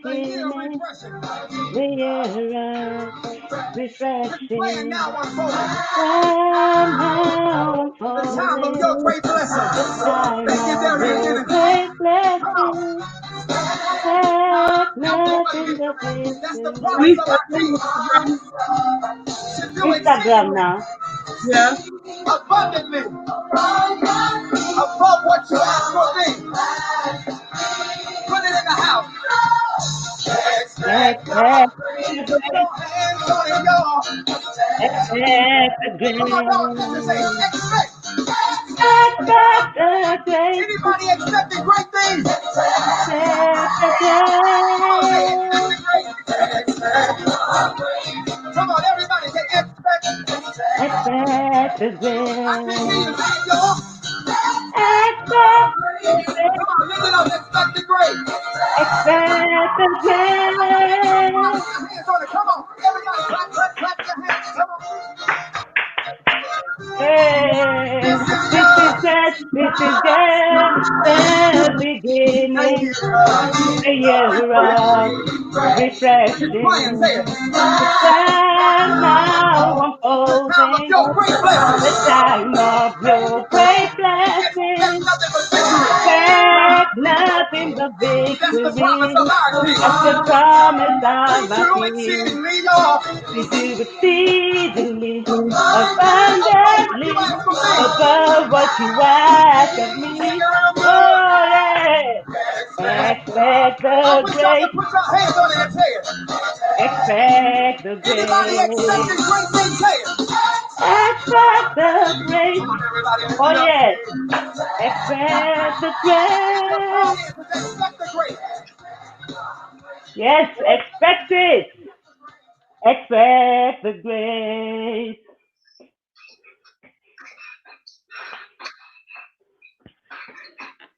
beginning, the year refreshing, and now unfolding, the time of your great blessing, that nothing but victory. Lisa, Instagram. Instagram now. Yeah. Abundantly above what you ask for me. Put it in the house. Expect Expect the your grace, hands on it, y'all. expect the Come on, dog. Just say grace, expect. expect the grace, Anybody expecting great things? expect the Come on, say expect grace, the great. Come on, everybody say expect. expect the I can hear you grace, saying, y'all. expect the Come grace, on, lift it up. Expect the great. expect the grace. Your hands on it. Come on. Everybody clap, clap, clap your hands. Come on. Hey, This is this is just the beginning, the year of keep playing. Say it. refreshing. The time now The time of unfolding, your great the blessing. time of your great Expect blessing. nothing but victory. Expect nothing but That's the promise victory. of our King. That's the promise We of our do King. exceedingly, y'all. We do exceedingly, Above what you abundantly, ask for me. above what you ask of Take me. it real good. Oh, yeah. Expect I the wish y'all grace, could put your hands on it and say it. expect the Anybody grace, expecting great things, say it. expect the grace. Come on, everybody, lift Oh, it up. yes. Expect the grace. Expect the great. Yes, expect it. Expect the grace.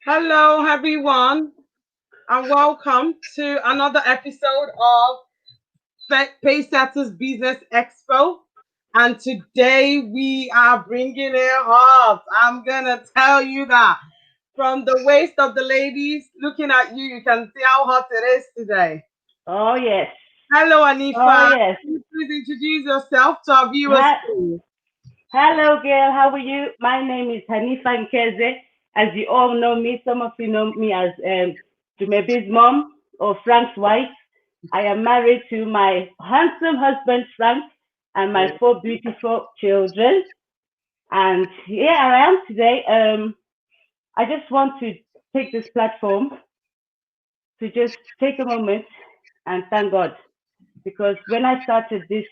Hello, everyone, and welcome to another episode of Pacesetters Business Expo. And today we are bringing it hot. I'm gonna tell you that from the waist of the ladies looking at you, you can see how hot it is today. Oh, yes. Hello, Oh, Hanifa. yes. Can you please introduce yourself to our viewers, Ha- please? Hello, girl. How are you? My name is Hanifa Nkeze. As you all know me, some of you know me as Jumebe's mom or Frank's wife. I am married to my handsome husband, Frank, and my four beautiful children. And here I am today. I just want to take this platform to just take a moment and thank God because when I started this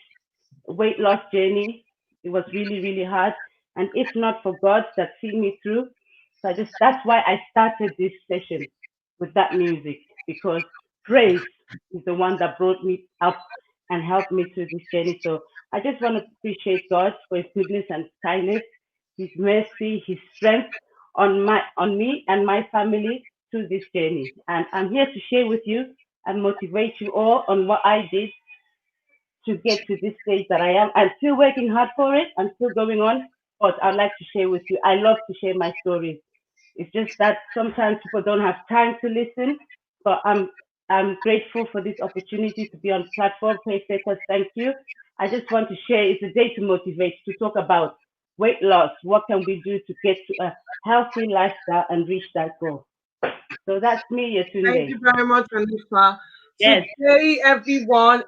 weight loss journey, it was really, really hard. And if not for God that see me through, so that's why I started this session with that music because praise is the one that brought me up and helped me through this journey. So I just want to appreciate God for his goodness and kindness, his mercy, his strength on me and my family through this journey. And I'm here to share with you and motivate you all on what I did to get to this stage that I am. I'm still working hard for it. I'm still going on, but I'd like to share with you. I love to share my stories. It's just that sometimes people don't have time to listen, but I'm grateful for this opportunity to be on platform. Pacesetters, thank you. I just want to share. It's a day to motivate, to talk about weight loss. What can we do to get to a healthy lifestyle and reach that goal? So that's me, Thank Yetunde. you very much, Hanifa. Yes, Today, everyone,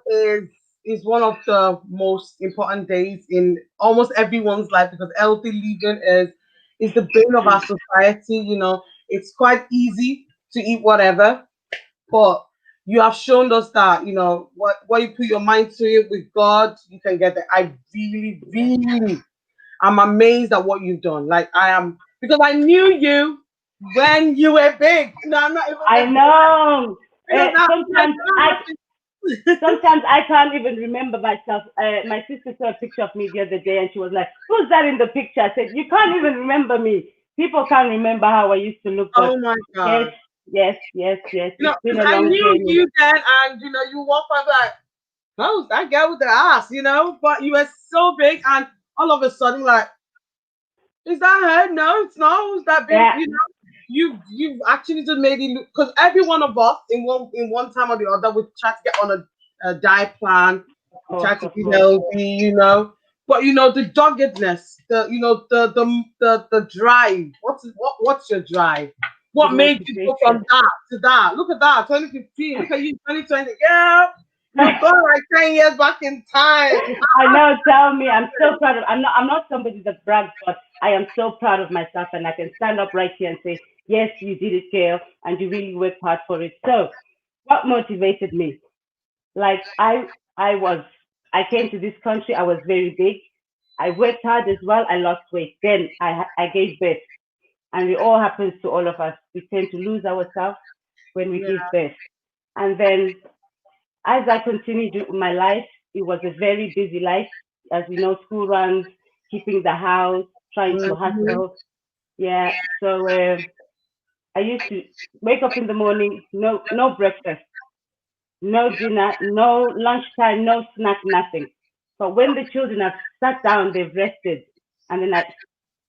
is one of the most important days in almost everyone's life because healthy living is the bane of our society. You know, it's quite easy to eat whatever, but you have shown us that what you put your mind to it with God, you can get there. I really, yes. really, I'm amazed at what you've done. Like I am because I knew you when you were big. No, I'm not even I gonna know. because Sometimes I can't even remember myself. My sister saw a picture of me the other day, and she was like, "Who's that in the picture?" I said, "You can't even remember me. People can't remember how I used to look." But oh my yes, god. yes, yes, yes. It's been 'Cause a I long knew journey. you then, and you walk by like, oh, that girl with the ass, but you were so big, and all of a sudden, like, is that her? No, it's not. Who's that big? Yeah, you've actually just made it look, because every one of us in one time or the other we try to get on a diet plan, we try to Of be course. healthy, but the doggedness, the drive. What's your drive? The What made you go motivation. from that to that? Look at that, 2015. Look at you, 2020. Girl, you're going like 10 years back in time. I know, tell me, I'm so proud of, I'm not somebody that brags, but I am so proud of myself and I can stand up right here and say, yes, you did it, Gail, and you really worked hard for it. So what motivated me? Like I was I came to this country, I was very big. I worked hard as well, I lost weight. Then I gave birth. And it all happens to all of us. We tend to lose ourselves when we Yeah. give birth. And then as I continued my life, it was a very busy life. As we know, school runs, keeping the house, trying to Mhm. hustle. Yeah. So I used to wake up in the morning, no breakfast, no dinner, no lunchtime, no snack, nothing. But when the children have sat down, they've rested, and then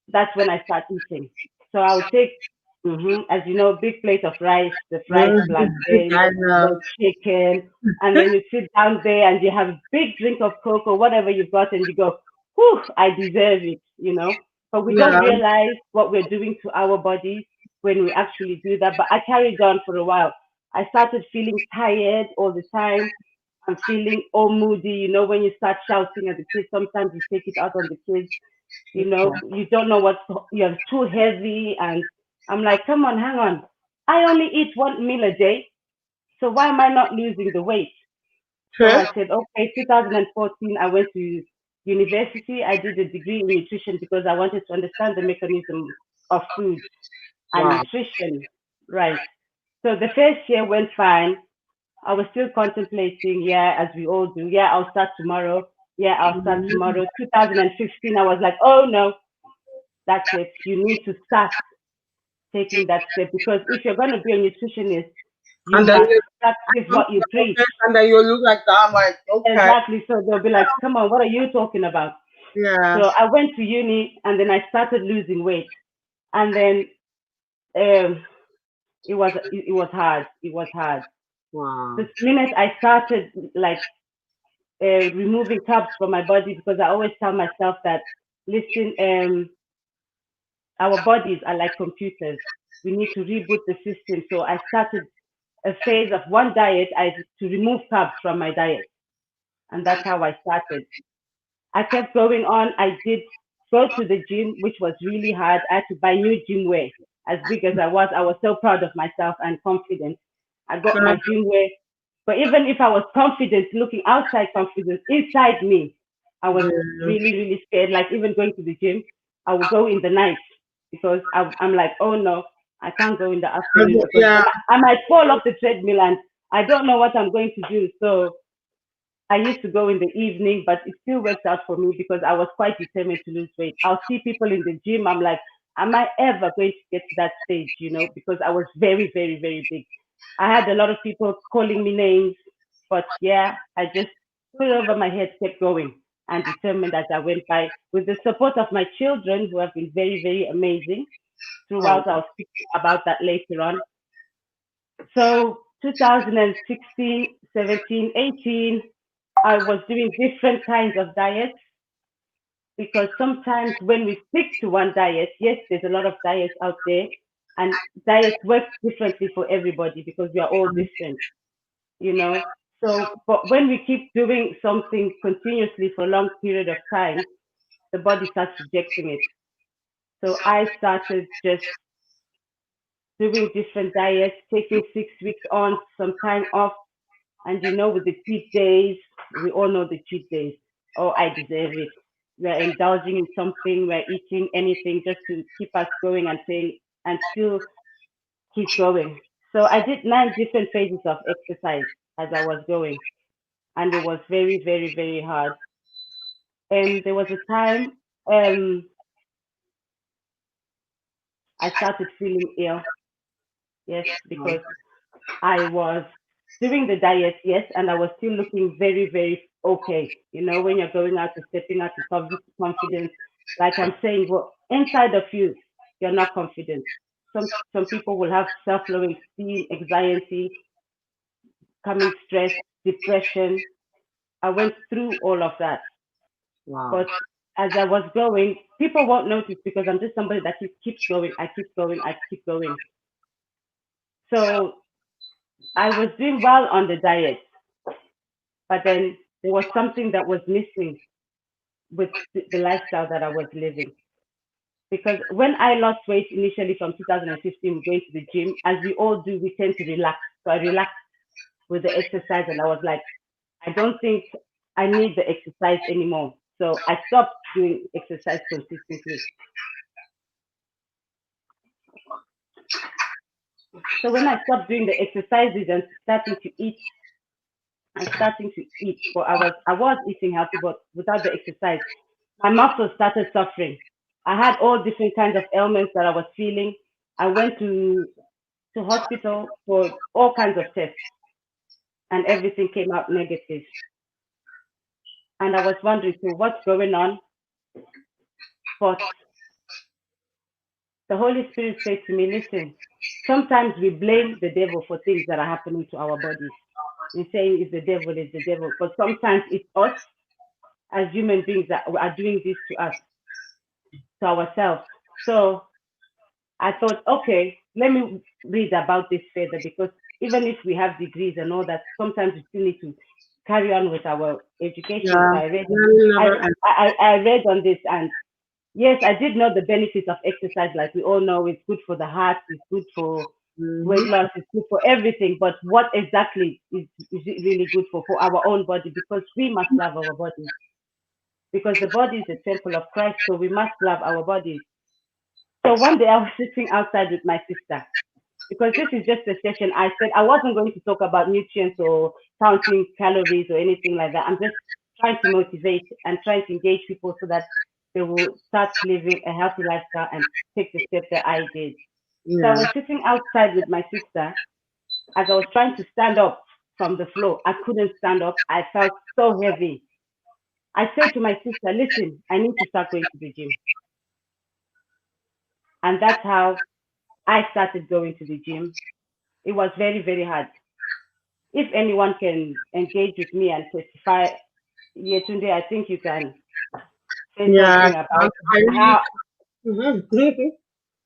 that's when I start eating. So I'll take, as you know, big plate of rice, the fried plantain, I know. the chicken, and then you sit down there and you have a big drink of Coke or whatever you've got, and you go, whew, I deserve it. But we don't Yeah. realize what we're doing to our bodies when we actually do that. But I carried on for a while. I started feeling tired all the time. I'm feeling all moody. When you start shouting at the kids, sometimes you take it out on the kids. You don't know you're too heavy. And I'm like, come on, hang on. I only eat one meal a day. So why am I not losing the weight? So Okay. I said, okay, 2014, I went to university. I did a degree in nutrition because I wanted to understand the mechanism of food and Wow. nutrition. Right. So the first year went fine. I was still contemplating, yeah, as we all do. Yeah, I'll start tomorrow. Yeah, I'll start Mhm. tomorrow. 2015, I was like, oh no, that's it. You need to start taking that step because if you're going to be a nutritionist, you And then must you practice look what you like preach. this, and then you look like that. I'm like, okay. Exactly. So they'll be like, come on, what are you talking about? Yeah. So I went to uni and then I started losing weight. And then um, it was hard. It was hard. The Wow. minute I started like removing carbs from my body because I always tell myself that, listen, our bodies are like computers. We need to reboot the system. So I started a phase of one diet, to remove carbs from my diet. And that's how I started. I kept going on. I did go to the gym, which was really hard. I had to buy new gym wear. As big as I was so proud of myself and confident. I got my gym wear. But even if I was confident, looking outside confidence, inside me, I was Yeah. really, really scared. Like even going to the gym, I would go in the night because I'm like, oh no, I can't go in the afternoon because Yeah. I might fall off the treadmill and I don't know what I'm going to do. So I used to go in the evening, but it still worked out for me because I was quite determined to lose weight. I'll see people in the gym. I'm like, am I ever going to get to that stage? Because I was very, very, very big. I had a lot of people calling me names, but yeah, I just put it over my head, kept going, and determined as I went by with the support of my children who have been very, very amazing Oh. throughout. I'll speak about that later on. So 2016, 17, 18, I was doing different kinds of diets because sometimes when we stick to one diet, yes, there's a lot of diets out there, and diets work differently for everybody because we are all different, you know. So, but when we keep doing something continuously for a long period of time, the body starts rejecting it. So I started just doing different diets, taking 6 weeks on, some time off. And with the cheat days, we all know the cheat days. Oh, I deserve it. We're indulging in something, we're eating anything just to keep us going and saying, and still keep going. So I did 9 different phases of exercise as I was going, and it was very, very, very hard. And there was a time I started feeling ill. Yes, because I was doing the diet, yes, and I was still looking very, very okay. When you're going out and stepping out with confidence, like I'm saying, well, inside of you, you're not confident. some people will have self-loathing, esteem, anxiety, coming stress, depression. I went through all of that. Wow. But as I was going, people won't notice because I'm just somebody that keeps going. I keep going. I keep going. So I was doing well on the diet, but then there was something that was missing with the lifestyle that I was living. Because when I lost weight initially from 2015, going to the gym, as we all do, we tend to relax. So I relaxed with the exercise, and I was like, I don't think I need the exercise anymore. So I stopped doing exercise consistently. So when I stopped doing the exercises and starting to eat and starting to eat, but I was eating healthy, but without the exercise, my muscles started suffering. I had all different kinds of ailments that I was feeling. I went to hospital for all kinds of tests, and everything came out negative. And I was wondering, so what's going on? But the Holy Spirit said to me, listen, sometimes we blame the devil for things that are happening to our bodies. In saying it's the devil. But sometimes it's us as human beings that are doing this to us, to ourselves. So I thought, okay, let me read about this further because even if we have degrees and all that, sometimes we still need to carry on with our education. Yeah. So I read Really I, never end. I read on this, and yes, I did know the benefits of exercise. Like we all know, it's good for the heart, it's good for weight Mhm. loss, it's good for everything. But what exactly is it really good for our own body? Because we must love our bodies. Because the body is a temple of Christ, so we must love our bodies. So one day I was sitting outside with my sister because this is just a session. I said I wasn't going to talk about nutrients or counting calories or anything like that. I'm just trying to motivate and trying to engage people so that they will start living a healthy lifestyle and take the step that I did. So I Yeah. was sitting outside with my sister as I was trying to stand up from the floor. I couldn't stand up. I felt so heavy. I said to my sister, listen, I need to start going to the gym. And that's how I started going to the gym. It was very, very hard. If anyone can engage with me and testify, Yetunde, I think you can say Yeah. something about I really. how Mhm.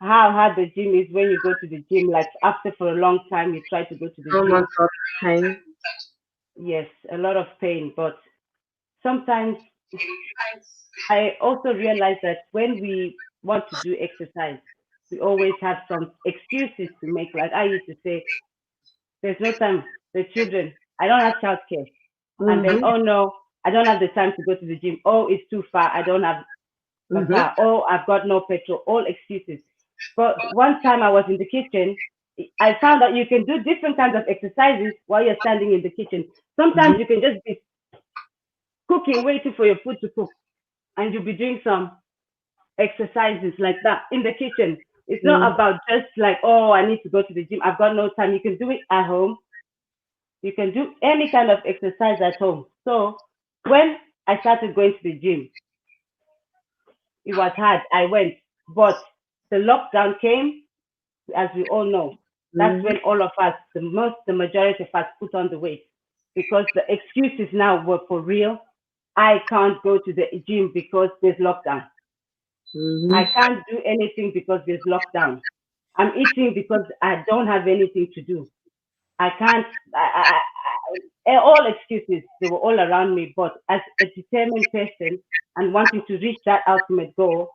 how hard the gym is when you go to the gym. Like after for a long time, you try to go to the Oh my gym. God, pain. Yes, a lot of pain, but sometimes I also realize that when we want to do exercise, we always have some excuses to make. Like I used to say, there's no time. The children, I don't have childcare. And then, Mhm. oh no, I don't have the time to go to the gym. Oh, it's too far. I don't have a Mhm. car. Oh, I've got no petrol. All excuses. But one time I was in the kitchen, I found that you can do different kinds of exercises while you're standing in the kitchen. Sometimes Mhm. you can just be cooking, waiting for your food to cook, and you'll be doing some exercises like that in the kitchen. It's not Mhm. about just like, oh, I need to go to the gym. I've got no time. You can do it at home. You can do any kind of exercise at home. So when I started going to the gym, it was hard. I went, but the lockdown came, as we all know. That's Mhm. when all of us, the majority of us, put on the weight because the excuses now were for real. I can't go to the gym because there's lockdown. I Mhm. can't do anything because there's lockdown. I'm eating because I don't have anything to do. I can't. All excuses. They were all around me. But as a determined person and wanting to reach that ultimate goal,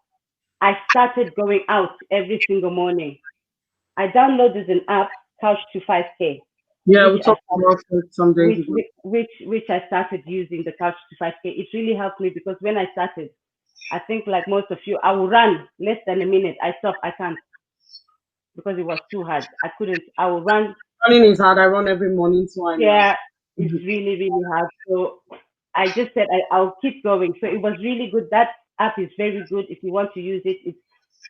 I started going out every single morning. I downloaded an app, Couch to 5K, Yeah, which we I talked started, about it some days ago. which I started using the Couch to 5K. It really helped me because when I started, I think like most of you, I will run less than a minute. I stop. I can't because it was too hard. I couldn't. I will run. Running is hard. I run every morning, so I know. Yeah, it's really, really hard. So I just said I'll keep going. So it was really good. That app is very good if you want to use it. It's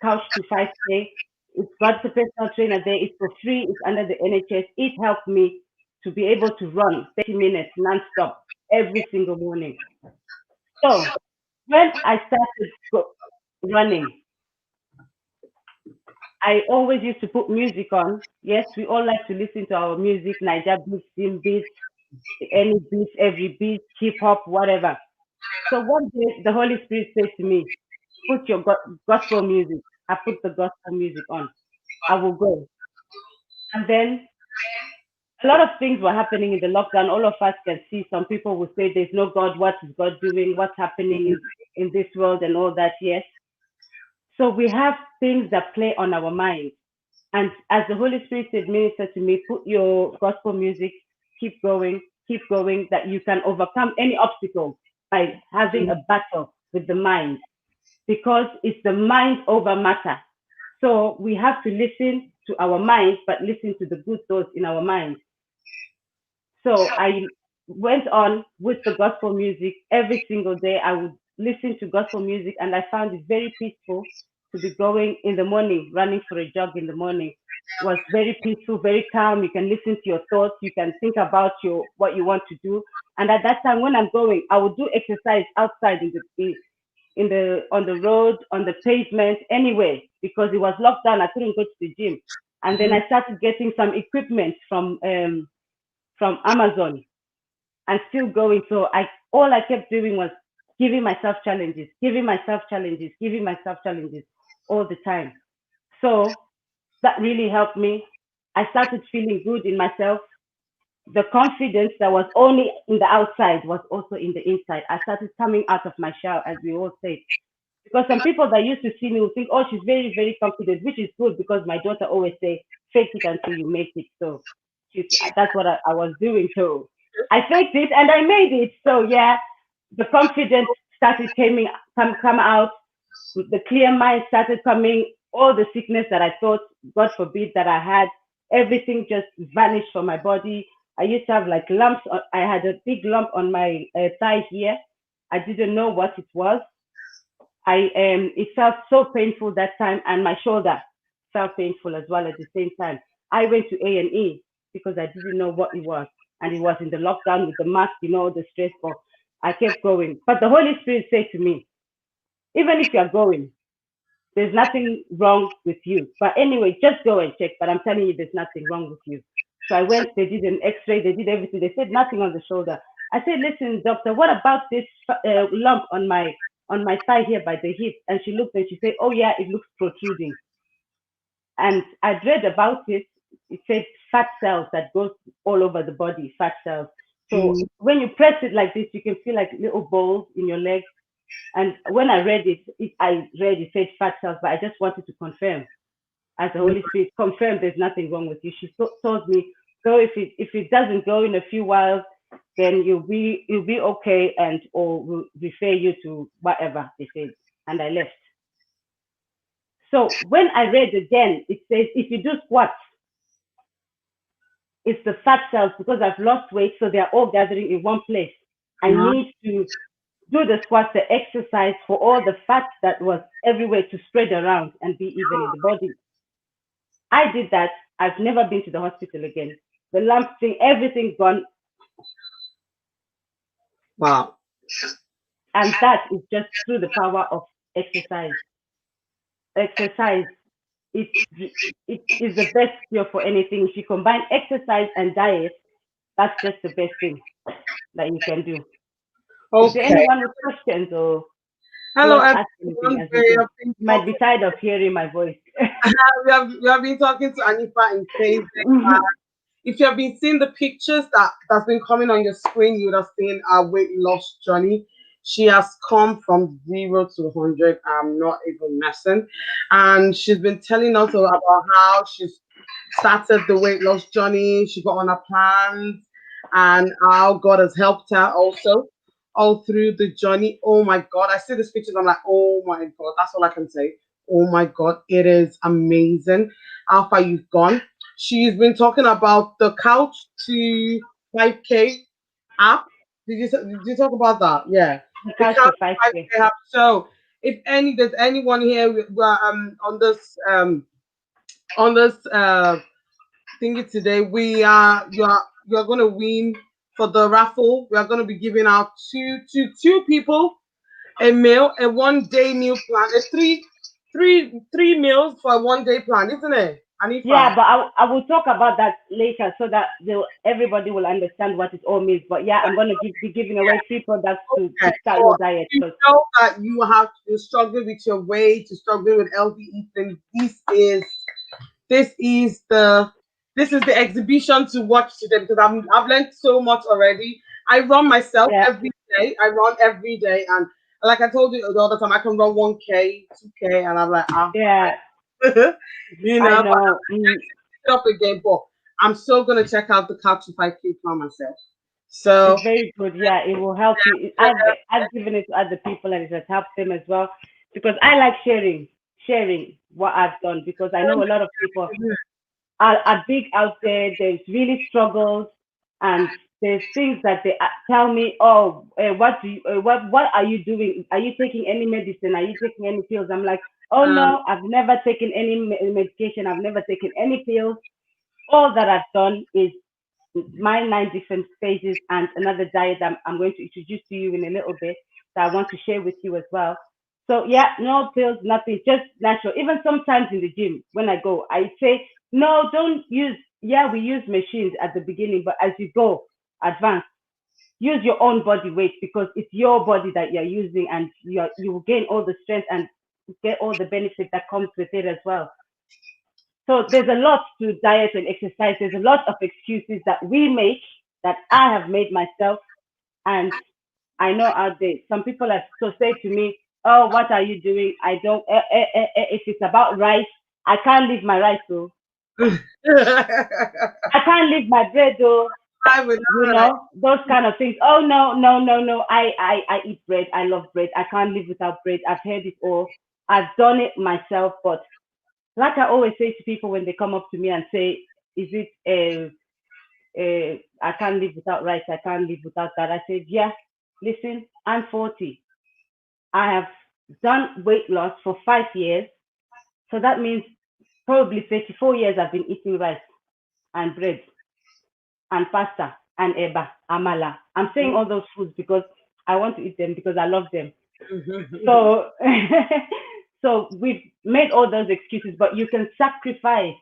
Couch to 5K. It's got the personal trainer there. It's for free. It's under the NHS. It helped me to be able to run 30 minutes non-stop every single morning. So when I started running, I always used to put music on. Yes, we all like to listen to our music, Niger beats, Sim beats, any beats, every beat, hip hop, whatever. So one day the Holy Spirit said to me, put your gospel music. I put the gospel music on. I will go. And then a lot of things were happening in the lockdown. All of us can see. Some people will say there's no God. What is God doing? What's happening in this world and all that? Yes. So we have things that play on our mind. And as the Holy Spirit said, minister to me, put your gospel music, keep going, that you can overcome any obstacle by having a battle with the mind, because it's the mind over matter. So we have to listen to our mind, but listen to the good thoughts in our mind. So I went on with the gospel music every single day. I would listen to gospel music, and I found it very peaceful to be going in the morning, running for a jog in the morning. Was very peaceful, very calm. You can listen to your thoughts. You can think about your what you want to do. And at that time, when I'm going, I would do exercise outside in the on the road, on the pavement, anyway, because it was locked down. I couldn't go to the gym. And then I started getting some equipment from Amazon and still going. So I all I kept doing was giving myself challenges, giving myself challenges, giving myself challenges all the time. So that really helped me. I started feeling good in myself. The confidence that was only in the outside was also in the inside. I started coming out of my shell, as we all say. Because some people that used to see me will think, oh, she's very, very confident, which is good because my daughter always say, fake it until you make it. So that's what I was doing. So I faked it and I made it. So yeah, the confidence started come out. The clear mind started coming. All the sickness that I thought, God forbid, that I had, everything just vanished from my body. I used to have like lumps. I had a big lump on my thigh here. I didn't know what it was. It felt so painful that time, and my shoulder felt painful as well at the same time. I went to A&E because I didn't know what it was, and it was in the lockdown with the mask, the stress. But I kept going. But the Holy Spirit said to me, even if you're going, there's nothing wrong with you. But anyway, just go and check. But I'm telling you, there's nothing wrong with you. So I went. They did an X-ray. They did everything. They said nothing on the shoulder. I said, listen, doctor, what about this lump on my thigh here by the hip? And she looked and she said, oh yeah, it looks protruding. And I'd read about it. It said fat cells that goes all over the body, fat cells. So when you press it like this, you can feel like little balls in your leg. And when I read it said fat cells, but I just wanted to confirm, as the Holy Spirit confirmed, there's nothing wrong with you. She told me, so if it doesn't go in a few whiles, then you'll be okay, and or we'll refer you to whatever they said. And I left. So when I read again, it says if you do squats, it's the fat cells, because I've lost weight, so they're all gathering in one place. I need to do the squats, the exercise, for all the fat that was everywhere to spread around and be even in the body. I did that. I've never been to the hospital again. The lump thing, everything gone. Wow. And that is just through the power of exercise. Exercise, it is the best cure for anything. If you combine exercise and diet, that's just the best thing that you can do. Is there Okay. anyone with questions, or you Hello, want to ask anything everyone. as we go? You might be tired of hearing my voice. We have been talking to Hanifa Nkeze. If you have been seeing the pictures that's been coming on your screen, you would have seen our weight loss journey. She has come from 0 to 100. I'm not even messing. And she's been telling us about how she's started the weight loss journey. She got on her plans and how God has helped her also all through the journey. Oh my God. I see these pictures. I'm like, oh my God. That's all I can say. Oh my God. It is amazing how far you've gone. She's been talking about the Couch to 5K app. Did you talk about that? Yeah. The The couch Couch to to 5K. 5K app. So if there's anyone here on this thingy today, you're gonna win for the raffle. We are gonna be giving out two people a meal, a 1 day meal plan, a three meals for a 1 day plan, isn't it? Yeah, Hanifa. but I will talk about that later so that everybody will understand what it all means. But yeah, I'm gonna be giving away free products to Okay. kickstart So your diet. you Because know that you have to struggle with your weight, to struggle with healthy eating. This is the this is the exhibition to watch today because I've learned so much already. I run myself yeah, every day. I run every day, and like I told you the other time, I can run 1K, 2K, and I'm like, yeah, I but I'm know. picking it up again. But I'm still gonna check out the Couch to 5K plan myself. So It's very good. Yeah, it will help you. I've given it to other people and it has helped them as well because I like sharing what I've done because I know a lot of people are big out there. There's really struggles and there's things that they tell me. Oh, what are you doing? Are you taking any medicine? Are you taking any pills? I'm like, oh um, no, I've never taken any medication. I've never taken any pills. All that I've done is my 9 different phases and another diet that I'm going to introduce to you in a little bit that I want to share with you as well. So yeah, no pills, nothing, just natural. Even sometimes in the gym when I go, I say no, don't use. Yeah, we use machines at the beginning, but as you go advance, use your own body weight because it's your body that you're using, and you will gain all the strength and get all the benefit that comes with it as well. So there's a lot to diet and exercise. There's a lot of excuses that we make that I have made myself. And I know out there, some people have so say to me, oh, what are you doing? I don't, if it's about rice, I can't leave my rice, though. I can't leave my bread, though. I would You not like. know, those kind of things. Oh, no, no, no, no. I eat bread. I love bread. I can't live without bread. I've heard it all. I've done it myself, but like I always say to people when they come up to me and say, "Is it I can't live without rice. I can't live without that." I said, "Yeah, listen, I'm 40. I have done weight loss for 5 years, so that means probably 34 years I've been eating rice and bread and pasta and eba, amala. I'm saying all those foods because I want to eat them because I love them. So, so we've made all those excuses, but you can sacrifice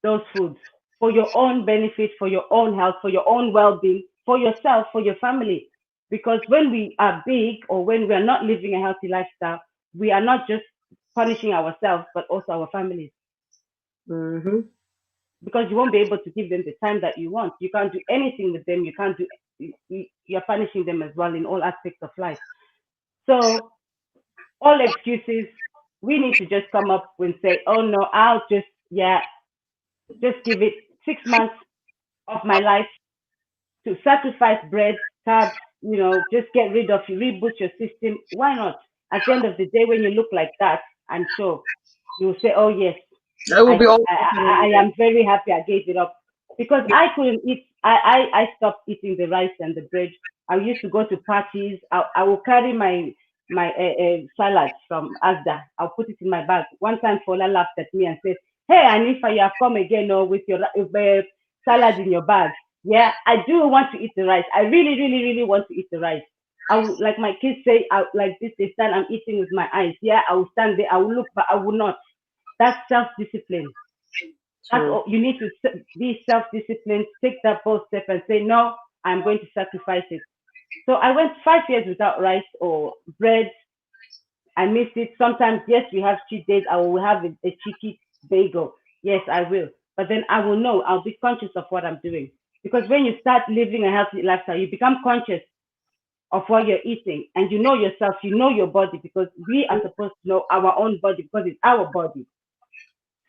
those foods for your own benefit, for your own health, for your own well being, for yourself, for your family. Because when we are big or when we are not living a healthy lifestyle, we are not just punishing ourselves, but also our families. Mhm. Because you won't be able to give them the time that you want. You can't do anything with them. You can't do, you're punishing them as well in all aspects of life. So, all excuses, we need to just come up and say, oh no, I'll just, yeah, just give it 6 months of my life to sacrifice bread, carbs, just get rid of you, reboot your system. Why not? At the end of the day, when you look like that, I'm sure you'll say, oh, yes, That will be all. I am very happy I gave it up because I couldn't eat. I stopped eating the rice and the bread. I used to go to parties. I will carry my salads from Asda. I'll put it in my bag. One time, Fola laughed at me and said, "Hey, Anifa, you have come again, with your salad in your bag." Yeah, I do want to eat the rice. I really, really, really want to eat the rice. I would, like my kids say, like this, they stand, I'm eating with my eyes. Yeah, I will stand there, I will look, but I will not. That's self-discipline. That's True. all. You need to be self-disciplined, take that bold step and say, no, I'm going to sacrifice it. So I went 5 years without rice or bread. I miss it. Sometimes, yes, we have cheat days. I will have a cheeky bagel. Yes, I will. But then I will know, I'll be conscious of what I'm doing. Because when you start living a healthy lifestyle, you become conscious of what you're eating and you know yourself, you know your body because we are supposed to know our own body because it's our body.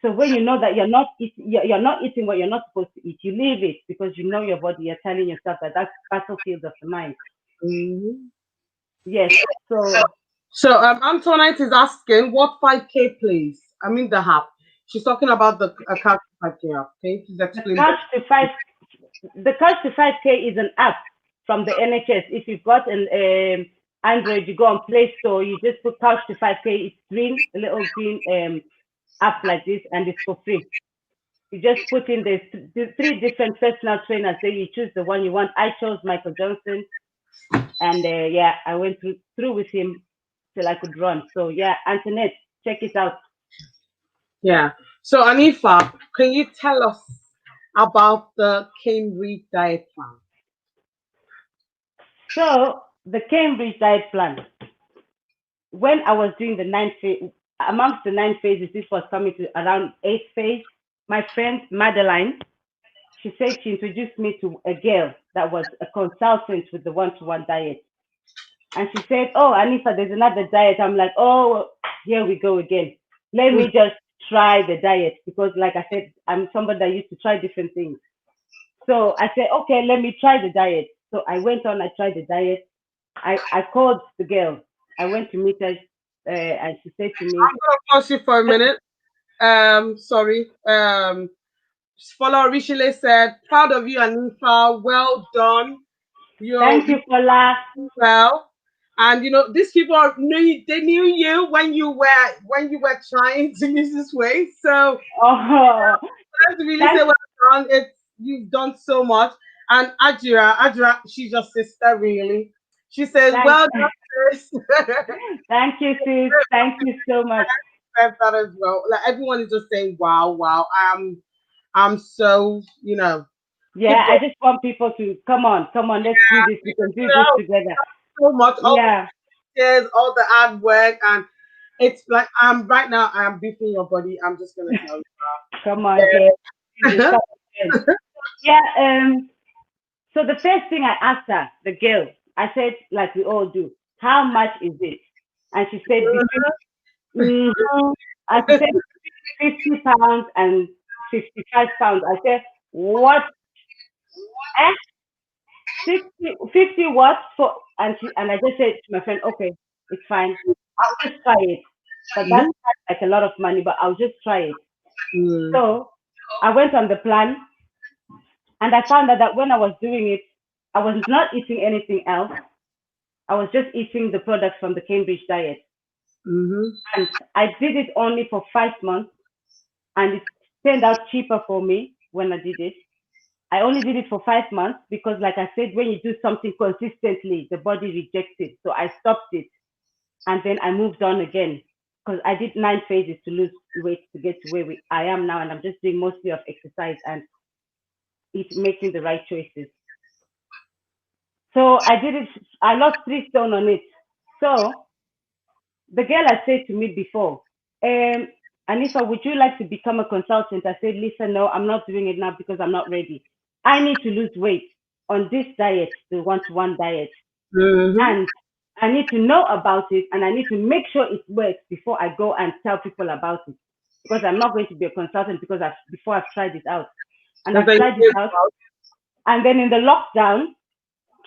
So when you know that you're not eating what you're not supposed to eat, you leave it because you know your body. You're telling yourself that that's battlefield of the mind. Mhm. Yes. So So Antoinette is asking what 5K please. I mean the app. She's talking about the account 5K app. Can you please the explain? Couch to Five, the Couch to 5K is an app from the NHS. If you've got an Android, you go on Play Store. You just put Couch to 5K. It's green, a little green app like this, and it's for free. You just put in the three different personal trainers. Then you choose the one you want. I chose Michael Johnson, and yeah, I went through with him till I could run. So yeah, Antoinette, check it out. Yeah. So Anifa, can you tell us about the Cambridge diet plan? So the Cambridge diet plan, when I was doing the amongst the 9 phases, this was coming to around 8th phase. My friend Madeline, she said she introduced me to a girl that was a consultant with the one-to-one diet. And she said, "Oh, Anifa, there's another diet." I'm like, "Oh, here we go again. Let me just try the diet," because, like I said, I'm somebody that used to try different things. So I said, "Okay, let me try the diet." So I went on, I tried the diet. I called the girl. I went to meet her, and she said to me, I'm gonna pause you for a minute. Sorry. Follow Richelle said, proud of you, Anifa. Well done. "Thank You you, Fola." well. And these people they knew you when you were trying to use this way. So Oh, I have to really say thank, well done. You've done so much. And Adira, she's your sister, really. She says, thank, well done, sis. thank you, sis. Thank you so much. Said that as well. Like everyone is just saying, wow, wow. I'm so, keep Yeah, I going. just want people to come on, let's do this. We can do this together. So much. All Yeah, the years, all the hard work, and it's like I'm right now. I am beating your body. I'm just gonna tell come on, girl. Do this. you. Come on, girl. Yeah. So the first thing I asked her, the girl, I said, like we all do, how much is it? And she said between, and she said £50 and £55. I said, what? Eh? 50 what for? And I just said to my friend, okay, it's fine. I'll just try it. But that's Mhm. like a lot of money, but I'll just try it. Mm. So I went on the plan, and I found out that when I was doing it, I was not eating anything else. I was just eating the products from the Cambridge diet. Mhm. And I did it only for 5 months, and it turned out cheaper for me when I did it. I only did it for 5 months because, like I said, when you do something consistently, the body rejects it. So I stopped it, and then I moved on again because I did 9 phases to lose weight to get to where I am now, and I'm just doing mostly of exercise and making the right choices. So I did it. I lost 3 stone on it. So the girl had said to me before, Anifa, would you like to become a consultant? I said, listen, no, I'm not doing it now because I'm not ready. I need to lose weight on this diet, the one-to-one diet. Mhm. And I need to know about it, and I need to make sure it works before I go and tell people about it. Because I'm not going to be a consultant because before I've tried it out. And That's I've like tried it out. And then in the lockdown,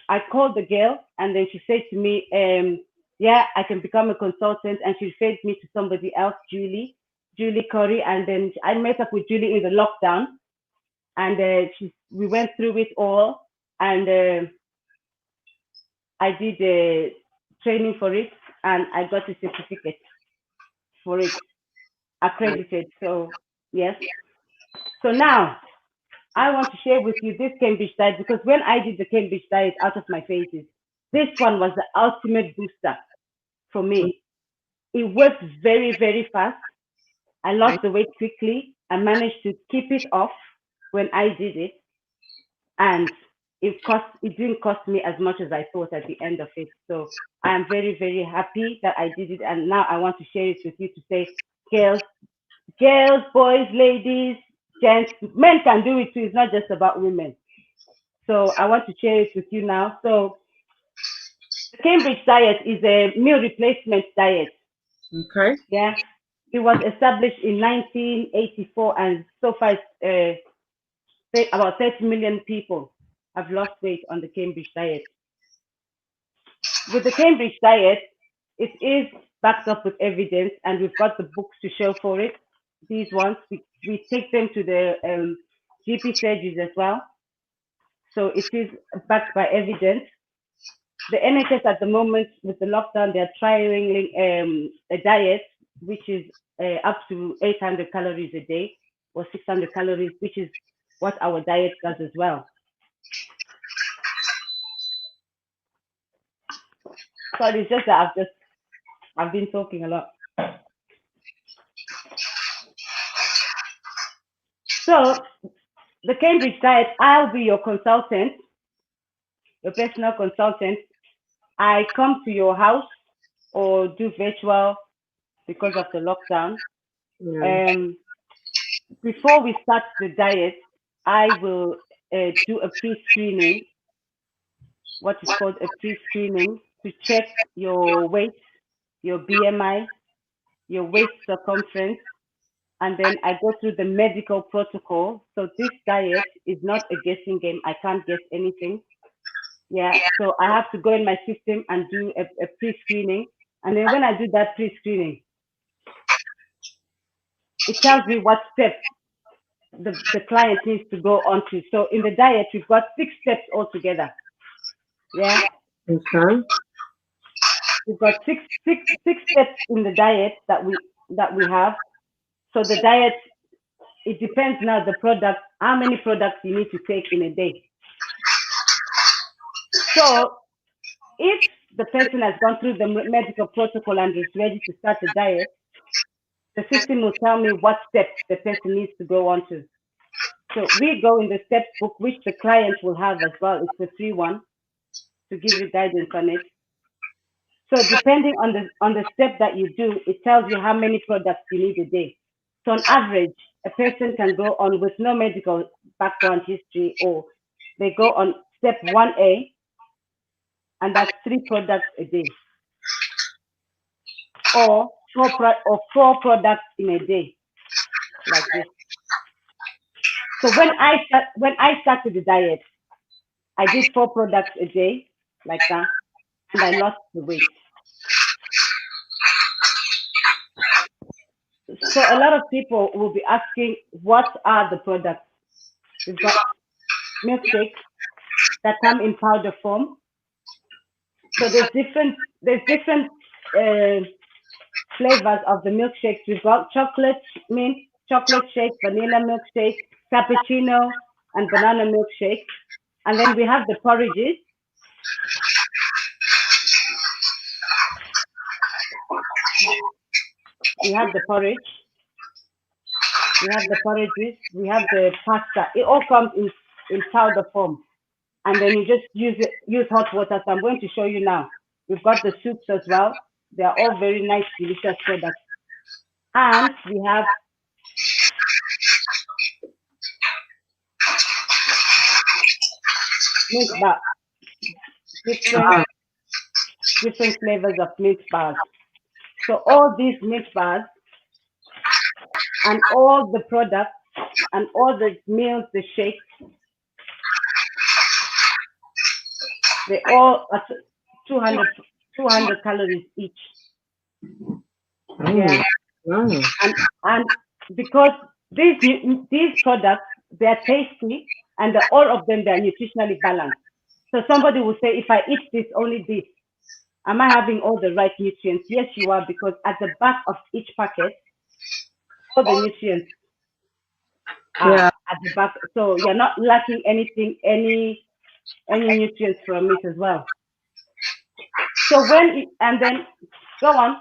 I called the girl, and then she said to me, yeah, I can become a consultant. And she referred me to somebody else, Julie Curry. And then I met up with Julie in the lockdown, and we went through it all. And I did training for it, and I got a certificate for it, accredited. So, yes. So now I want to share with you this Cambridge diet because when I did the Cambridge diet out of my phases, this one was the ultimate booster for me. It worked very, very fast. I lost the weight quickly. I managed to keep it off when I did it, and it didn't cost me as much as I thought at the end of it. So I am very, very happy that I did it, and now I want to share it with you to say, girls, boys, ladies, gents, men can do it too. It's not just about women. So I want to share it with you now. So the Cambridge diet is a meal replacement diet. Okay. Yeah, it was established in 1984, and so far about 30 million people have lost weight on the Cambridge diet. With the Cambridge diet, it is backed up with evidence, and we've got the books to show for it. These ones, we take them to the GP surgeries as well. So it is backed by evidence. The NHS at the moment, with the lockdown, they're trying a diet which is up to 800 calories a day or 600 calories, which is what our diet does as well. So it's just that I've been talking a lot. So the Cambridge diet, I'll be your consultant, your personal consultant. I come to your house or do virtual because of the lockdown. Yeah. Um, Before we start the diet, I will do a pre-screening, what is called a pre-screening, to check your weight, your BMI, your waist circumference, and then I go through the medical protocol. So this diet is not a guessing game. I can't guess anything. Yeah. So I have to go in my system and do a pre-screening. And then when I do that pre-screening, it tells me what steps the client needs to go on to. So in the diet, we've got 6 steps altogether. Yeah. Okay. We've got six steps in the diet that we have. So the diet, it depends now the product, how many products you need to take in a day. So if the person has gone through the medical protocol and is ready to start the diet, the system will tell me what steps the person needs to go on to. So we go in the steps book, which the client will have as well. It's a free one to give you guidance on it. So depending on the step that you do, it tells you how many products you need a day. So on average, a person can go on with no medical background history, or they go on step 1A, and that's 3 products a day, or four products in a day, like this. So when I started the diet, I did 4 products a day, like that, and I lost the weight. So a lot of people will be asking, what are the products? We've got milkshakes that come in powder form. So there's different uh, flavors of the milkshakes. We've got chocolate mint, chocolate shake, vanilla milkshake, cappuccino, and banana milkshake. And then we have the porridges. We have the porridge. We have the porridges. We have the pasta. It all comes in powder form. And then you just use hot water. So I'm going to show you now. We've got the soups as well. They are all very nice, delicious products. And we have mint bar, different Ah, different flavors of mint bars. So all these mint bars and all the products and all the meals, the shakes, they all are 200, 200 calories each. oh, Yeah. oh. And because these products, they're tasty, and all of them, they're nutritionally balanced. So somebody will say, if I eat this, only this, am I having all the right nutrients? Yes, you are, because at the back of each packet, all the nutrients are Yeah. at the back. So you're not lacking anything, any nutrients from it as well. So and then go on.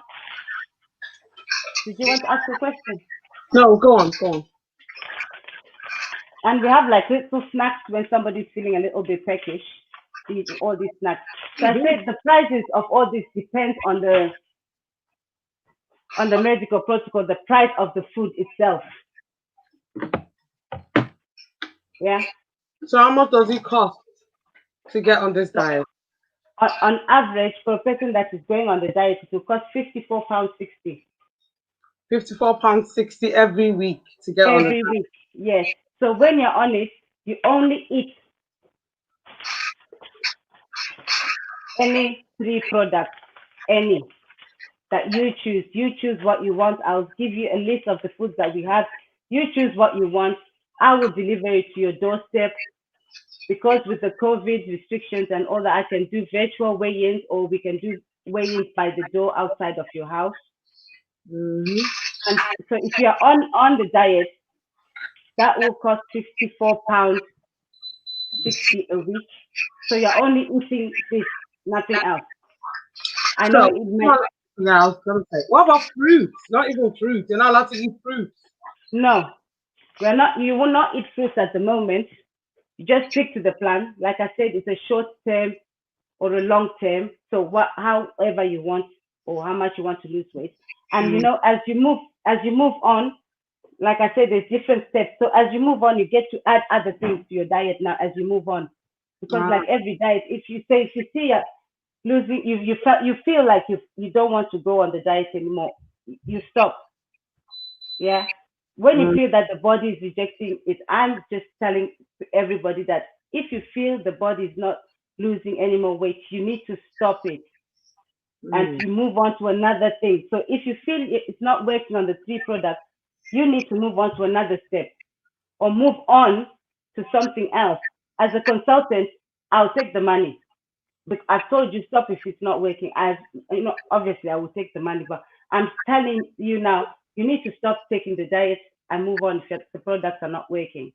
Did you want to ask a question? No, go on, go on. And we have like little snacks when somebody's feeling a little bit peckish. Eat all these snacks. So I said the prices of all this depends on the medical protocol, the price of the food itself. Yeah. So how much does it cost to get on this So diet? on average, for a person that is going on the diet, it will cost £54.60 £54.60 every week to get on it. every week. Yes. So when you're on it, you only eat any 3 products, any that you choose. You choose what you want. I'll give you a list of the foods that we have. You choose what you want. I will deliver it to your doorstep, because with the COVID restrictions and all that, I can do virtual weigh-ins, or we can do weigh-ins by the door outside of your house. Hmm. And so if you're on the diet, that will cost £54.60 a week. So you're only eating this, nothing else. I know So, it might. yeah, I was gonna say, what about fruits? Not even fruit. You're not allowed to eat fruit. No, You will not eat fruits at the moment. You just stick to the plan. Like I said, it's a short term or a long term. So however you want or how much you want to lose weight. And Mm. as you move on, like I said, there's different steps. So as you move on, you get to add other things to your diet now as you move on. Because Ah, like every diet, if you see losing, you feel like you don't want to go on the diet anymore, you stop. Yeah. When you mm, feel that the body is rejecting it, I'm just telling everybody that if you feel the body is not losing any more weight, you need to stop it and mm. to move on to another thing. So if you feel it's not working on the three products, you need to move on to another step or move on to something else. As a consultant, I'll take the money. But I've told you stop if it's not working. Obviously I will take the money, but I'm telling you now, you need to stop taking the diet and move on if the products are not working.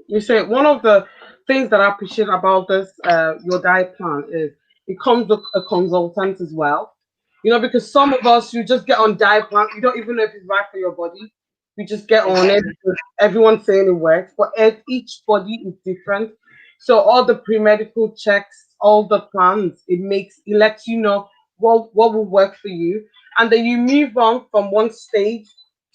You say one of the things that I appreciate about this, your diet plan is it comes with a consultant as well. You know, because some of us, you just get on diet plan, you don't even know if it's right for your body. You just get on it Exactly. because everyone's saying it works, but each body is different. So all the pre-medical checks, all the plans, it lets you know what will work for you, and then you move on from one stage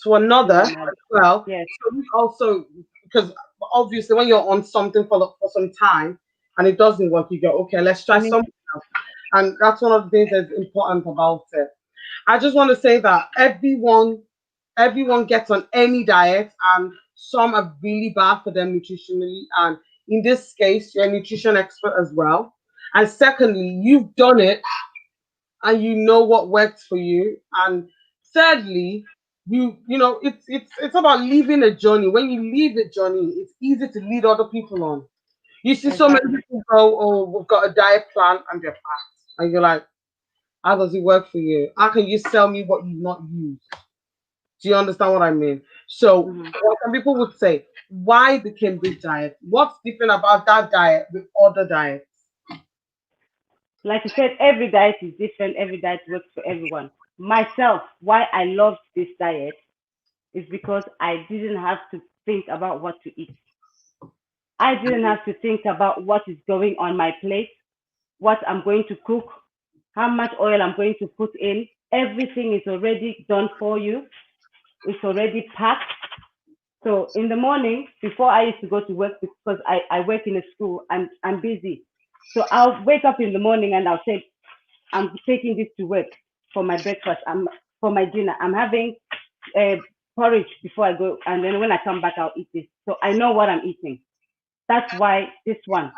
to another To as another. well. Yes. So we also, because obviously when you're on something for some time and it doesn't work, you go, okay, let's try You need something else. And that's one of the things that's important about it. I just want to say that everyone gets on any diet, and some are really bad for them nutritionally. And in this case, you're a nutrition expert as well. And secondly, you've done it and you know what works for you. And thirdly, it's about leaving a journey. When you leave a journey, it's easy to lead other people on. You see so many exactly. people go, oh, we've got a diet plan and they're packed. And you're like, how does it work for you? How can you sell me what you've not used? Do you understand what I mean? So Hmm. what some people would say, why the Cambridge diet? What's different about that diet with other diets? Like you said, every diet is different. Every diet works for everyone. Myself, why I loved this diet is because I didn't have to think about what to eat. I didn't have to think about what is going on my plate, what I'm going to cook, how much oil I'm going to put in. Everything is already done for you. It's already packed. So in the morning, before I used to go to work because I work in a school, I'm busy. So I'll wake up in the morning and I'll say, I'm taking this to work for my breakfast. For my dinner. I'm having uh, porridge before I go, and then when I come back, I'll eat this. So I know what I'm eating. That's why this one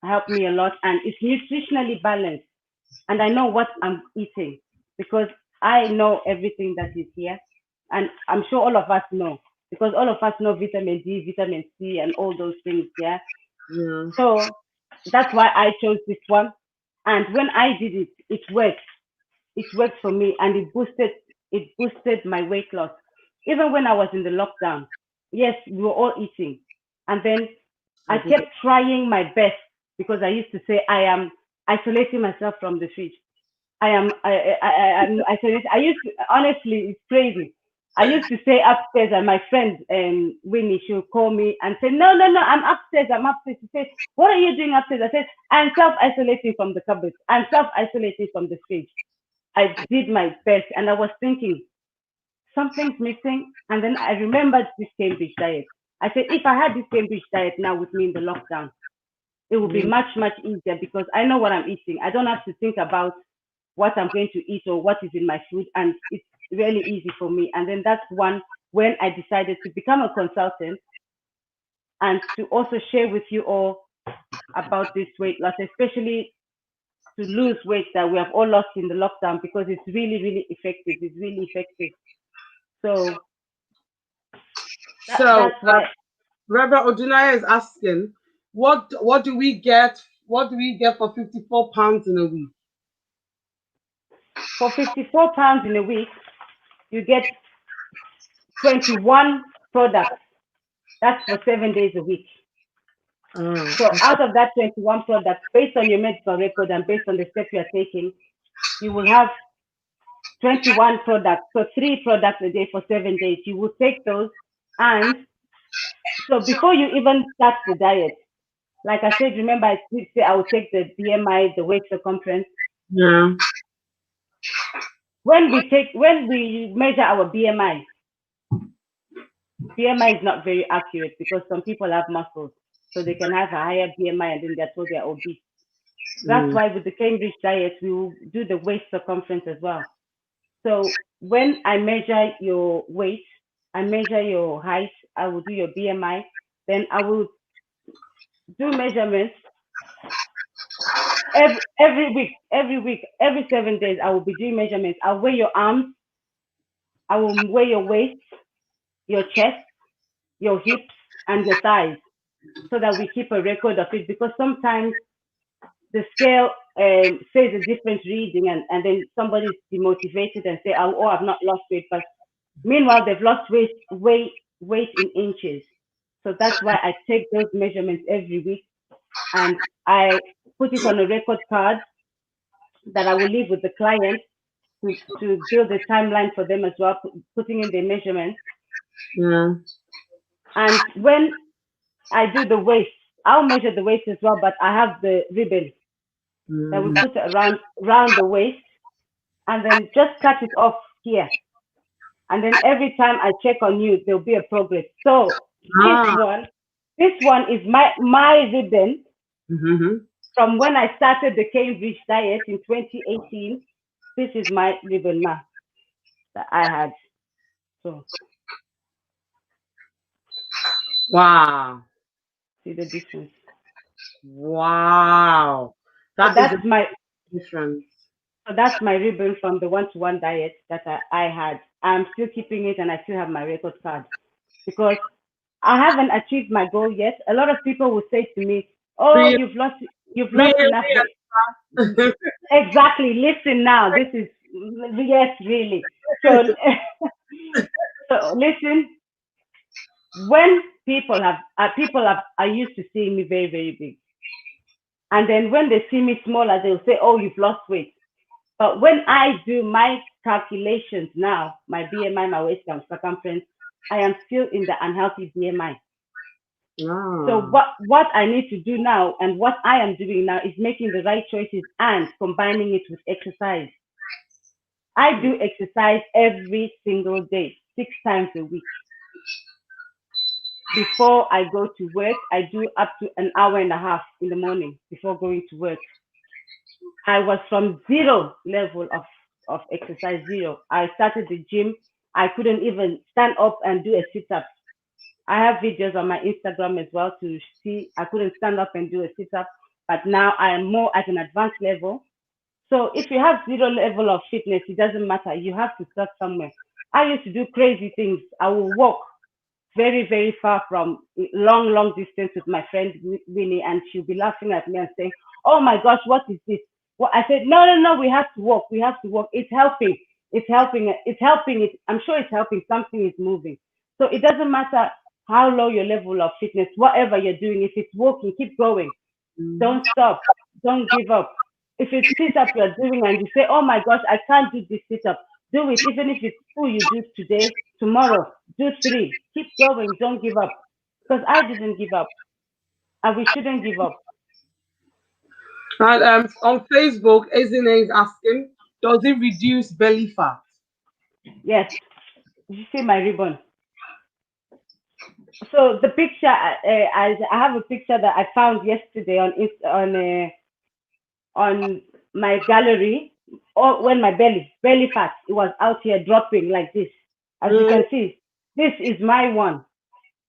helped me a lot, and it's nutritionally balanced. And I know what I'm eating because I know everything that is here, and I'm sure all of us know because all of us know vitamin D, vitamin C, and all those things. Yeah, Yeah. so that's why I chose this one. And when I did it, it worked. It worked for me, and it boosted my weight loss. Even when I was in the lockdown, yes, we were all eating, and then I kept trying my best because I used to say I am isolating myself from the fridge. I'm isolated. I used to, honestly, it's crazy. I used to stay upstairs, and my friend Winnie, she would call me and say, "No, no, no, I'm upstairs. I'm upstairs." She said, "What are you doing upstairs?" I said, "I'm self isolating from the cupboard. I'm self isolating from the fridge." I did my best, and I was thinking something's missing. And then I remembered this Cambridge diet. I said, if I had this Cambridge diet now with me in the lockdown, it would be Mm. much, much easier because I know what I'm eating. I don't have to think about what I'm going to eat or what is in my food. And it's really easy for me. And then that's one when I decided to become a consultant and to also share with you all about this weight loss, especially to lose weight that we have all lost in the lockdown because it's really, really effective. It's really effective. So So that's why Reverend Odunaya is asking, what do we get? What do we get for £54 in a week? for £54 in a week, you get 21 products. That's for 7 days a week. Oh, So out of that 21 products, based on your medical record and based on the steps you are taking, you will have 21 products. So 3 products a day for 7 days. You will take those and So before you even start the diet, like I said, remember I did say I will take the BMI, the waist circumference. Yeah. When we measure our BMI, BMI is not very accurate because some people have muscles, so they can have a higher BMI and then they're told they're obese. That's Mm. why with the Cambridge diet, we will do the waist circumference as well. So when I measure your weight, I measure your height, I will do your BMI, then I will do measurements every 7 days. I will be doing measurements. I'll weigh your arms, I will weigh your waist, your chest, your hips, and your thighs, so that we keep a record of it. Because sometimes the scale says a different reading, and then somebody's demotivated and say, oh, I've not lost weight, but meanwhile they've lost weight in inches. So that's why I take those measurements every week, and I put it on a record card that I will leave with the client to build a timeline for them as well, putting in their measurements. Yeah. And when I do the waist, I'll measure the waist as well, but I have the ribbon that we Mm. put around the waist, and then just cut it off here. And then every time I check on you, there'll be a progress. So Ah. this one is my ribbon Mm-hmm. from when I started the Cambridge diet in 2018. This is my ribbon now that I had. So Wow. see the difference. Wow. So That is a that's my difference. so that's my ribbon from the one-to-one diet that I had. I'm still keeping it, and I still have my record card because I haven't achieved my goal yet. A lot of people will say to me, "Oh, Really? you've lost Really? enough weight." Exactly. Listen now. This is yes, really. So so listen. When people are used to seeing me very very big, and then when they see me smaller, they'll say, "Oh, you've lost weight." But when I do my calculations now, my BMI, my waist circumference, I am still in the unhealthy BMI. So Ah. what I need to do now and what I am doing now is making the right choices and combining it with exercise. I do exercise every single day, 6 times a week. Before I go to work, I do up to an hour and a half in the morning before going to work. I was from zero level of exercise, zero. I started the gym. I couldn't even stand up and do a sit up. I have videos on my Instagram as well to see I couldn't stand up and do a sit up, but now I am more at an advanced level. So if you have zero level of fitness, it doesn't matter. You have to start somewhere. I used to do crazy things. I will walk very, very far from long, long distance with my friend Winnie, and she'll be laughing at me and saying, "Oh my gosh, what is this?" Well, I said, "No, no, no, we have to walk. We have to walk. It's helping. It's helping. It's helping. I'm sure it's helping. Something is moving." So it doesn't matter how low your level of fitness, whatever you're doing, if it's walking, keep going. Mm. Don't stop. Don't give up. If it's sit up you're doing and you say, "Oh my gosh, I can't do this sit up," do it. Even if it's two you do today, tomorrow, do three. Keep going. Don't give up. Because I didn't give up. And we shouldn't give up. And on Facebook, Ezine is asking, does it reduce belly fat? Yes. You see my ribbon. So the picture, I have a picture that I found yesterday on my gallery, or when my belly fat, it was out here dropping like this. As you Mm. can see, this is my one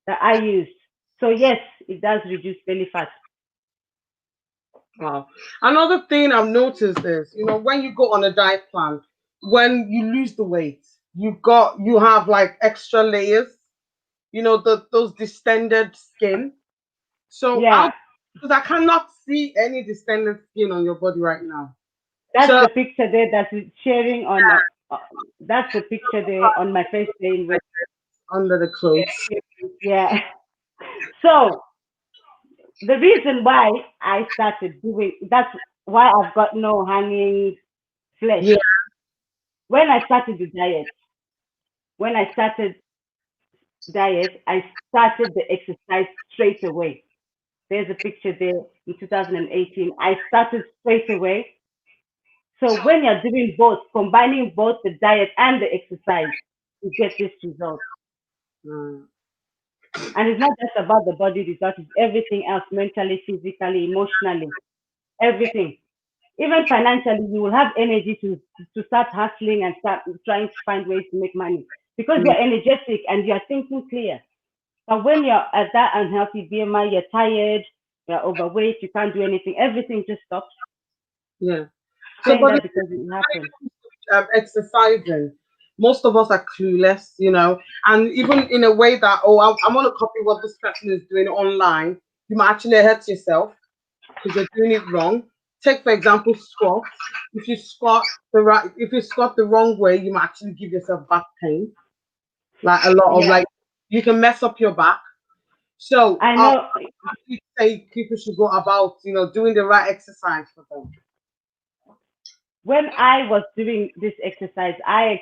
that I used. So yes, it does reduce belly fat. Wow. Another thing I've noticed is, when you go on a diet plan, when you lose the weight, you have like extra layers, those distended skin. So Yeah, because I cannot see any distended skin on your body right now. that's So the picture there that is sharing on. Uh, that's the picture there on my face there in red. under the clothes. Yeah. So the reason why I started doing that's why I've got no hanging flesh. Yeah. When I started the diet, when I started diet, I started the exercise straight away. There's a picture there in 2018. I started straight away. So when you're doing both, combining both the diet and the exercise, you get this result. Mm. And it's not just about the body result, it's everything else, mentally, physically, emotionally, everything. Even financially, you will have energy to start hustling and start trying to find ways to make money because Mm. you're energetic and you're thinking clear. But when you're at that unhealthy BMI, you're tired, you're overweight, you can't do anything, everything just stops. Yeah. So, Saying but that because it happened. exercising, most of us are clueless, and even in a way that, oh, I'm going to copy what this person is doing online, you might actually hurt yourself because you're doing it wrong. Take for example squats. If you squat the wrong way, you might actually give yourself back pain. Like a lot of Yeah, like you can mess up your back. So I how know. do you say people should go about, doing the right exercise for them? When I was doing this exercise, I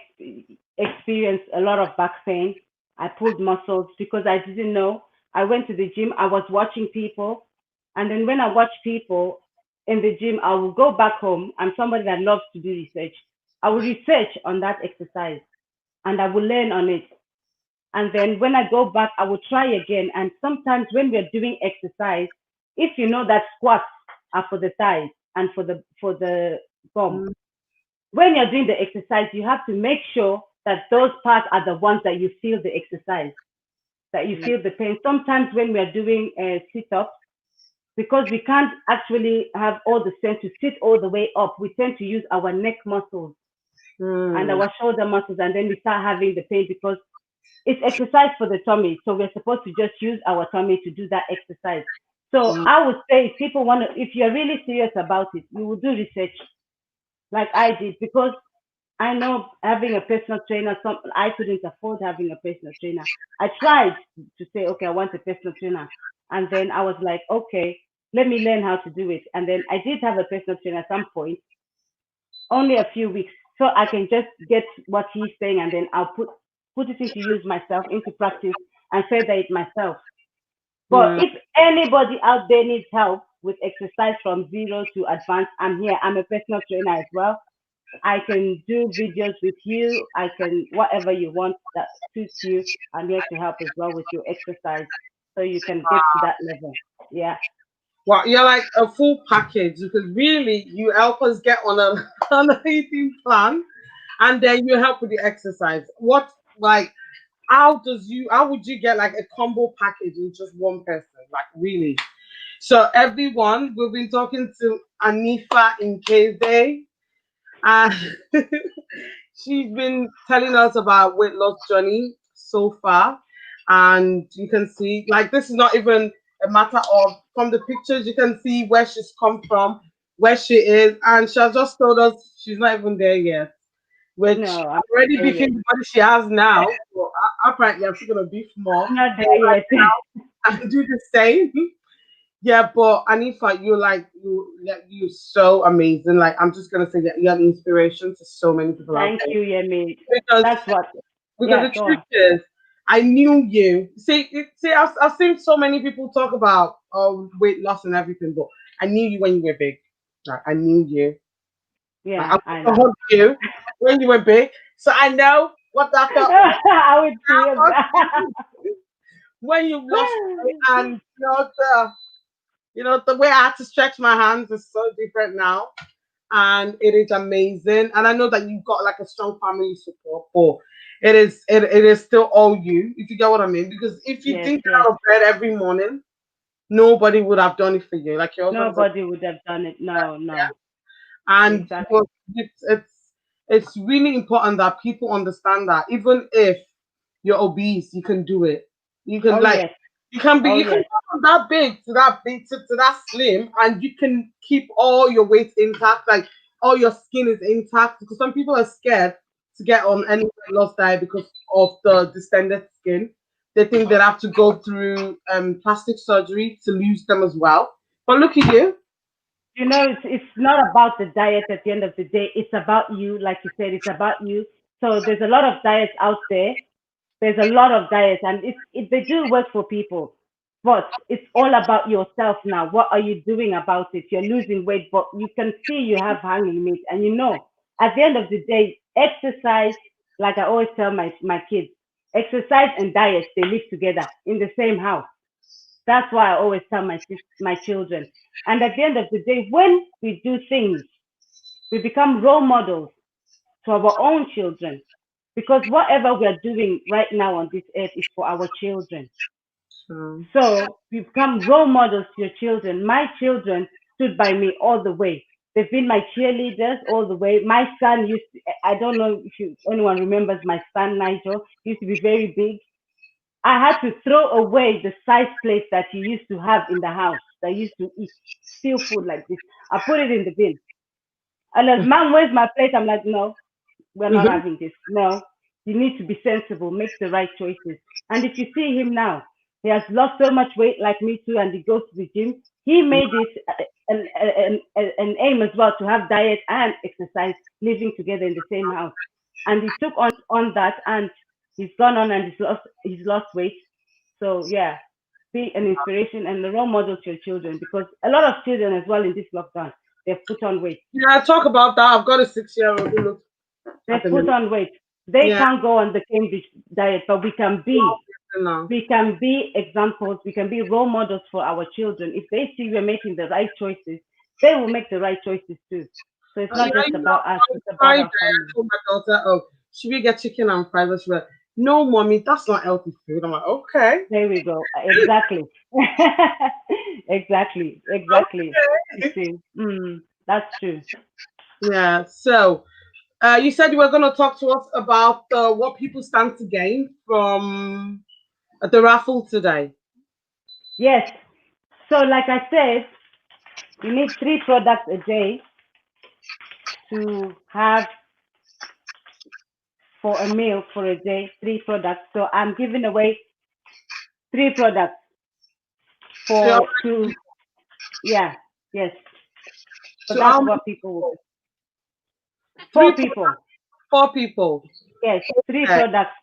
experienced a lot of back pain. I pulled muscles because I didn't know. I went to the gym, I was watching people. And then when I watch people in the gym, I will go back home. I'm somebody that loves to do research. I will research on that exercise and I will learn on it. And then when I go back, I will try again. And sometimes when we're doing exercise, if you know that squats are for the thighs and for the bum, Mm. when you're doing the exercise, you have to make sure that those parts are the ones that you feel the exercise, that you Yeah. feel the pain. Sometimes when we're doing sit-ups, because we can't actually have all the strength to sit all the way up, we tend to use our neck muscles and Mm. our shoulder muscles, and then we start having the pain because it's exercise for the tummy. So we're supposed to just use our tummy to do that exercise. So Mm. I would say if people want to, if you're really serious about it, you will do research like I did because I know having a personal trainer, I couldn't afford having a personal trainer. I tried to say, okay, I want a personal trainer. And then I was like, okay, let me learn how to do it. And then I did have a personal trainer at some point, only a few weeks. So I can just get what he's saying and then I'll put it into use myself, into practice and further it myself. But Yeah. if anybody out there needs help with exercise from zero to advanced, I'm here. I'm a personal trainer as well. I can do videos with you. I can whatever you want that suits you. I'm here to help as well with your exercise, so you can get to that level. Yeah. Well, you're like a full package because really you help us get on a on a eating plan, and then you help with the exercise. What like how would you get like a combo package in just one person? Like really? So everyone, we've been talking to Hanifa Nkeze, and she's been telling us about weight loss journey so far, and you can see like this is not even a matter of from the pictures you can see where she's come from, where she is, and she has just told us she's not even there yet. Which No, I'm already not there beefing yet. the body she has now. So apparently I'm still gonna beef more I'm not there yet. and do the same. Yeah, but Anifa, you're so amazing. Like I'm just gonna say that you're an inspiration to so many people out Thank there. you, Yemi. Because That's what. because Yeah, the go truth on. is, I knew you. See, I've seen so many people talk about weight loss and everything, but I knew you when you were big. Like I knew you. Like, I Yeah, I want to know. hug you when you were big, so I know what that felt like. I would feel Hug that. you when you lost weight, and the way I had to stretch my hands is so different now, and it is amazing. And I know that you've got like a strong family support, but it is still all you, if you get what I mean. Because if you Yes, didn't get yes. out of bed every morning, nobody would have done it for you. Like your husband is a Nobody would have done it. No, no. and Exactly. but it's really important that people understand that even if you're obese, you can do it. You can Oh like yes. Oh you can yes. go from that big to that big to that slim, and you can keep all your weight intact, like all your skin is intact. Because some people are scared to get on any weight loss diet because of the distended skin. They think they have to go through plastic surgery to lose them as well. But look at you. It's not about the diet at the end of the day. It's about you, like you said, it's about you. So there's a lot of diets out there There's a lot of diets, and they do work for people, but it's all about yourself now. What are you doing about it? You're losing weight, but you can see you have hanging meat, and at the end of the day, exercise, like I always tell my kids, exercise and diet, they live together in the same house. That's why I always tell my children. And at the end of the day, when we do things, we become role models to our own children. Because whatever we are doing right now on this earth is for our children. True. So we become role models to your children. My children stood by me all the way. They've been my cheerleaders all the way. My son I don't know if anyone remembers my son Nigel, he used to be very big. I had to throw away the size plate that he used to have in the house that he used to eat, steal food like this. I put it in the bin. And as mom, where's my plate? I'm like, no, we're not Mhm. having this. No, you need to be sensible, make the right choices. And if you see him now, he has lost so much weight like me too, and he goes to the gym. He made it an aim as well to have diet and exercise living together in the same house. And he took on that, and he's gone on and he's lost weight. So yeah, be an inspiration and a role model to your children, because a lot of children as well in this lockdown, they've put on weight. Yeah, talk about that. I've got a 6-year-old who looks They at the put minute. on weight. They Yeah, can't go on the Cambridge diet, but no. we can be examples, we can be role models for our children. If they see we're making the right choices, they will make the right choices too. So it's Yeah, not just you know, about us, on it's about Friday, our I family. told my daughter, "Oh, should we get chicken and fries?" And she went, "No, mommy, that's not healthy food." I'm like, "Okay, There we go. Exactly. Exactly. You okay." see, that's true. Yeah. So, you said you were going to talk to us about what people stand to gain from the raffle today. Yes. So like I said, you need 3 products a day to have for a meal for a day, 3 products. So I'm giving away 3 products So, for to yeah, yes. So so that's how many what people will people? do. Three, 4 people. 4 people. Yes, three Okay. products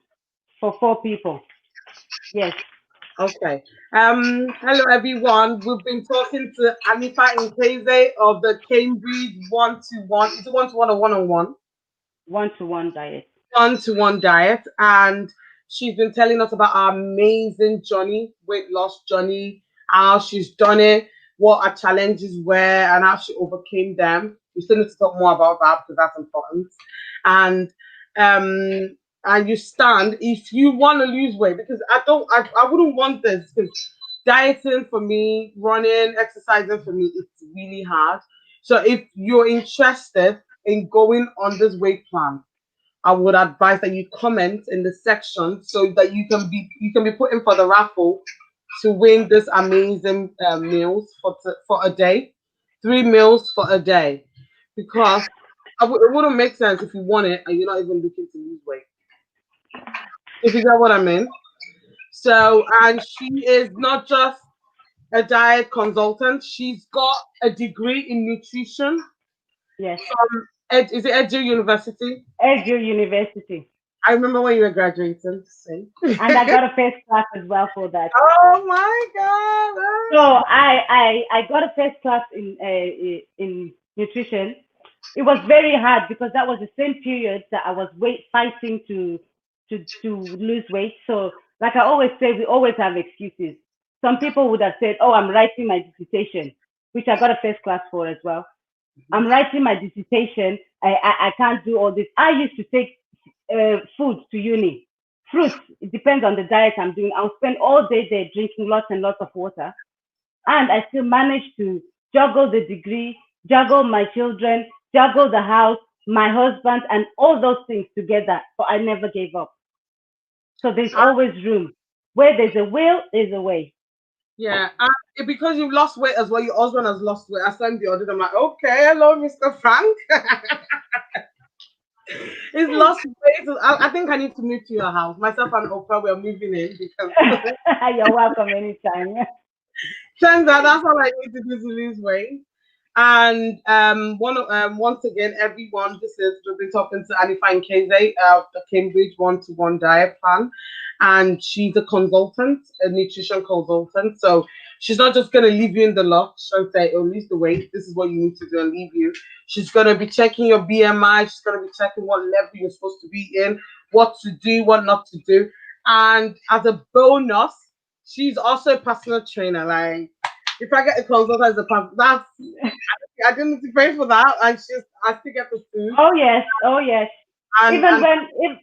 for 4 people. Yes. Okay. Hello everyone. We've been talking to Hanifa Nkeze of the Cambridge one-to-one. Is it one-to-one or one-on-one? One-to-one diet. One-to-one diet, and she's been telling us about our amazing journey, weight loss journey, how she's done it, what her challenges were, and how she overcame them. We still need to talk more about that because that's important. And um and you stand if you want to lose weight, because I wouldn't want this, because dieting for me, running, exercising for me, it's really hard. So if you're interested in going on this weight plan, I would advise that you comment in the section so that you can be put in for the raffle to win this amazing meals for a day, 3 meals for a day, because it wouldn't make sense if you want it and you're not even looking to lose weight. If you get what I mean. So, and she is not just a diet consultant; she's got a degree in nutrition Yes. from is it Edu University? Edu University. I remember when you were graduating. See? And I got a first class as well for that. Oh my God. So I got a first class in nutrition. It was very hard because that was the same period that I was weight fighting to lose weight. So like I always say, we always have excuses. Some people would have said, "Oh, I'm writing my dissertation," which I got a first class for as well. I'm writing my dissertation. I can't do all this. I used to take food to uni. Fruits, it depends on the diet I'm doing. I'll spend all day there drinking lots and lots of water. And I still managed to juggle the degree, juggle my children, juggle the house, my husband, and all those things together. But I never gave up. So there's Ah, always room. Where there's a will, there's a way. yeah, and because you've lost weight as well, your husband has lost weight. I sent the audit. I'm like, okay, hello, Mr. Frank. He's lost weight. I think I need to move to your house. Myself and Oprah, we're moving in because You're welcome anytime. turns out that's all I need to do to lose weight. And once again, everyone, this is we've been talking to Hanifa Nkeze of the Cambridge One-to-One Diet Plan, and she's a consultant, a nutrition consultant. So she's not just gonna leave you in the lurch and say, "Oh, lose the weight. This is what you need to do," and leave you. She's gonna be checking your BMI. She's gonna be checking what level you're supposed to be in, what to do, what not to do. And as a bonus, she's also a personal trainer. Like if I get a consult as a person, that's I didn't need to pay for that. I still get the food. Oh yes, oh yes. Even And when if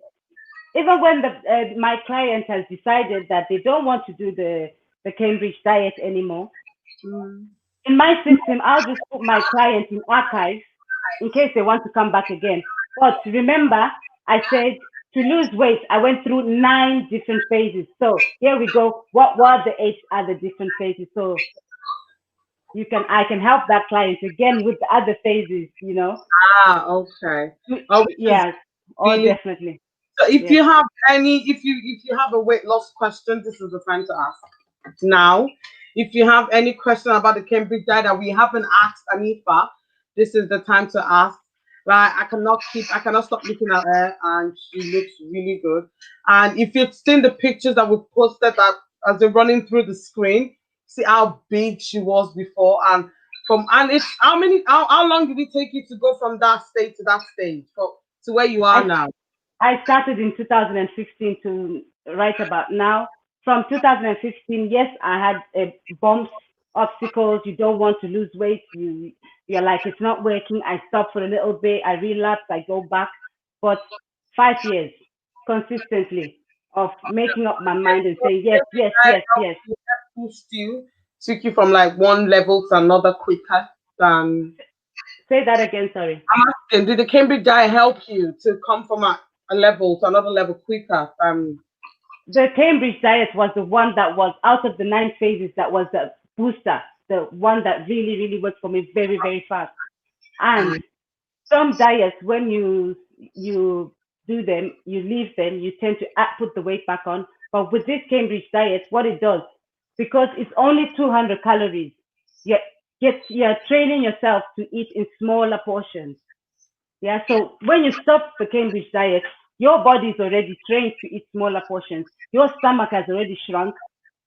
even when the my client has decided that they don't want to do the Cambridge diet anymore, mm, in my system, I'll just put my client in archives in case they want to come back again. But remember, I said to lose weight, I went through 9 different phases. So here we go. What were the 8 other different phases? So I can help that client again with the other phases, you know. okay. Which is Yes, oh really definitely. so. If Yes. you have any, if you have a weight loss question, this is the time to ask now. If you have any question about the Cambridge diet that we haven't asked Anifa, this is the time to ask. Right, I cannot stop looking at her, and she looks really good. And if you've seen the pictures that we posted that as they're running through the screen, see how big she was before, and it's how long did it take you to go from that stage to that stage, to where you are I now? I started in 2015 to right about now. From 2015, yes, I had bumps, obstacles. You don't want to lose weight. You're like it's not working. I stop for a little bit. I relapse. I go back. But 5 years consistently of making up my mind and saying yes, yes, yes, yes. Boost you, took you from like one level to another quicker than. Say that again. Sorry. I'm asking, did the Cambridge diet help you to come from a level to another level quicker than? The Cambridge diet was the one that was out of the 9 phases that was the booster, the one that really, really worked for me very, very fast. And some diets, when you do them, you leave them, you tend to put the weight back on. But with this Cambridge diet, what it does, because it's only 200 calories, you you're training yourself to eat in smaller portions. Yeah, so when you stop the Cambridge diet, your body is already trained to eat smaller portions. Your stomach has already shrunk.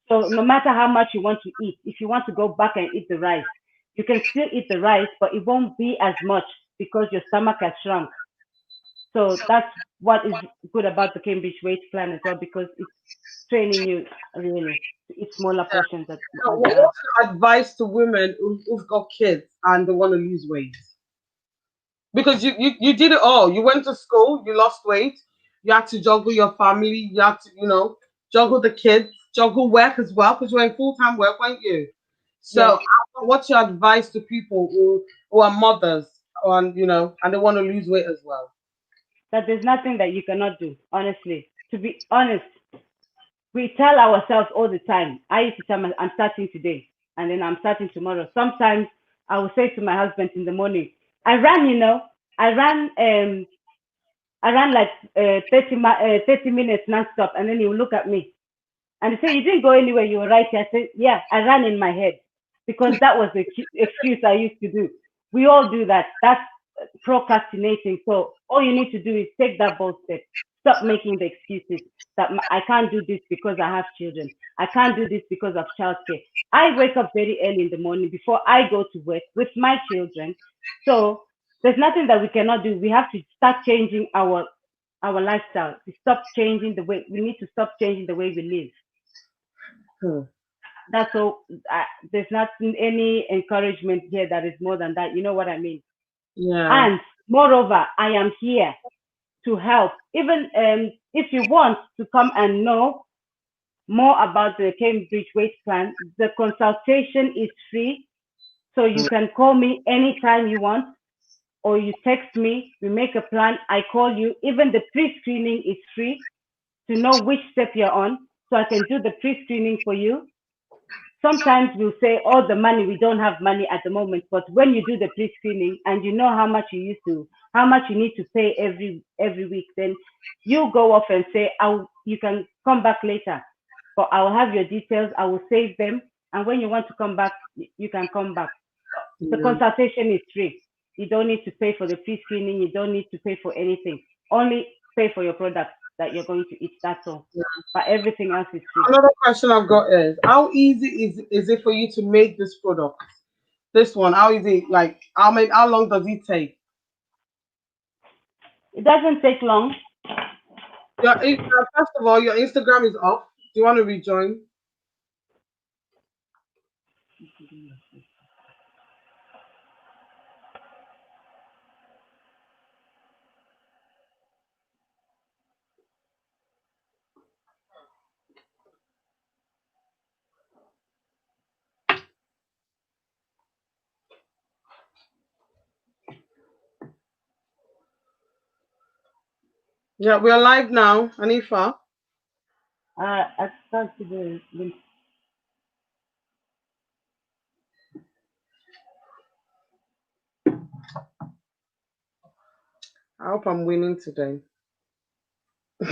So no matter how much you want to eat, if you want to go back and eat the rice, you can still eat the rice, but it won't be as much because your stomach has shrunk. So that's what is good about the Cambridge weight plan as well, because it's training you really to eat smaller portions So as well. what's your advice to women who've got kids and they want to lose weight? Because you did it all. You went to school, you lost weight, you had to juggle your family, you had to, juggle the kids, juggle work as well, because you were in full-time work, weren't you? Yes, So what's your advice to people who are mothers and they want to lose weight as well? that there's nothing that you cannot do, honestly. To be honest, we tell ourselves all the time. I used to tell myself, I'm starting today, and then I'm starting tomorrow. Sometimes I will say to my husband in the morning, I ran, I ran, I ran like 30 minutes nonstop, and then he will look at me and he say, "You didn't go anywhere. You were right here." I said, "Yeah, I ran in my head because that was the excuse I used to do." We all do that. That's procrastinating. So all you need to do is take that bold step. Stop making the excuses that I can't do this because I have children. I can't do this because of childcare. I wake up very early in the morning before I go to work with my children. So there's nothing that we cannot do. We have to start changing our lifestyle. We stop changing the way we need to stop changing the way we live. Hmm. That's all. There's not any encouragement here that is more than that. You know what I mean? Yeah. And moreover, I am here to help. Even if you want to come and know more about the Cambridge Weight Plan, the consultation is free. So you can call me anytime you want, or you text me. We make a plan. I call you. Even the pre-screening is free to know which step you're on. So I can do the pre-screening for you. Sometimes we'll say, "Oh, the money, we don't have money at the moment." But when you do the pre-screening and you know how much you used to, how much you need to pay every week, then you go off and say, you can come back later, but I will have your details. I will save them, and when you want to come back, you can come back. The Yeah. consultation is free. You don't need to pay for the pre-screening. You don't need to pay for anything. Only pay for your product that you're going to eat. That's all. But everything else is free. Another question I've got is how easy is it for you to make this product? This one, how easy? Like how long does it take? It doesn't take long. First of all, your Instagram is off. Do you want to rejoin? Yeah, we're live now, Hanifa. I start to do. I hope I'm winning today.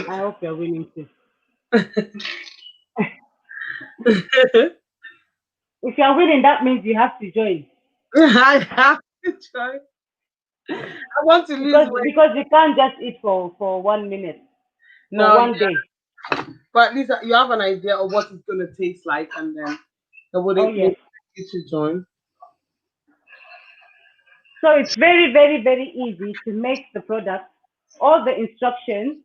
I hope you're winning too. If you're winning, that means you have to join I have to try. I want to lose weight. because you can't just eat for 1 minute for No, one yeah, day. but at least you have an idea of what it's gonna taste like, and then it would Oh it make yes. you to join. So it's very, very, very easy to make the product. All the instructions,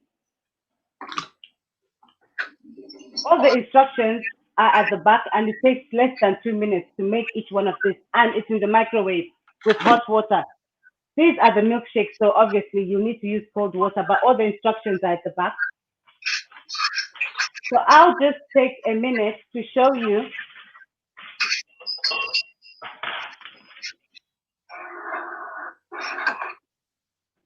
all the instructions are at the back, and it takes less than 2 minutes to make each one of this, and it's in the microwave with hot water. These are the milkshakes, so obviously you need to use cold water, but all the instructions are at the back. So I'll just take a minute to show you.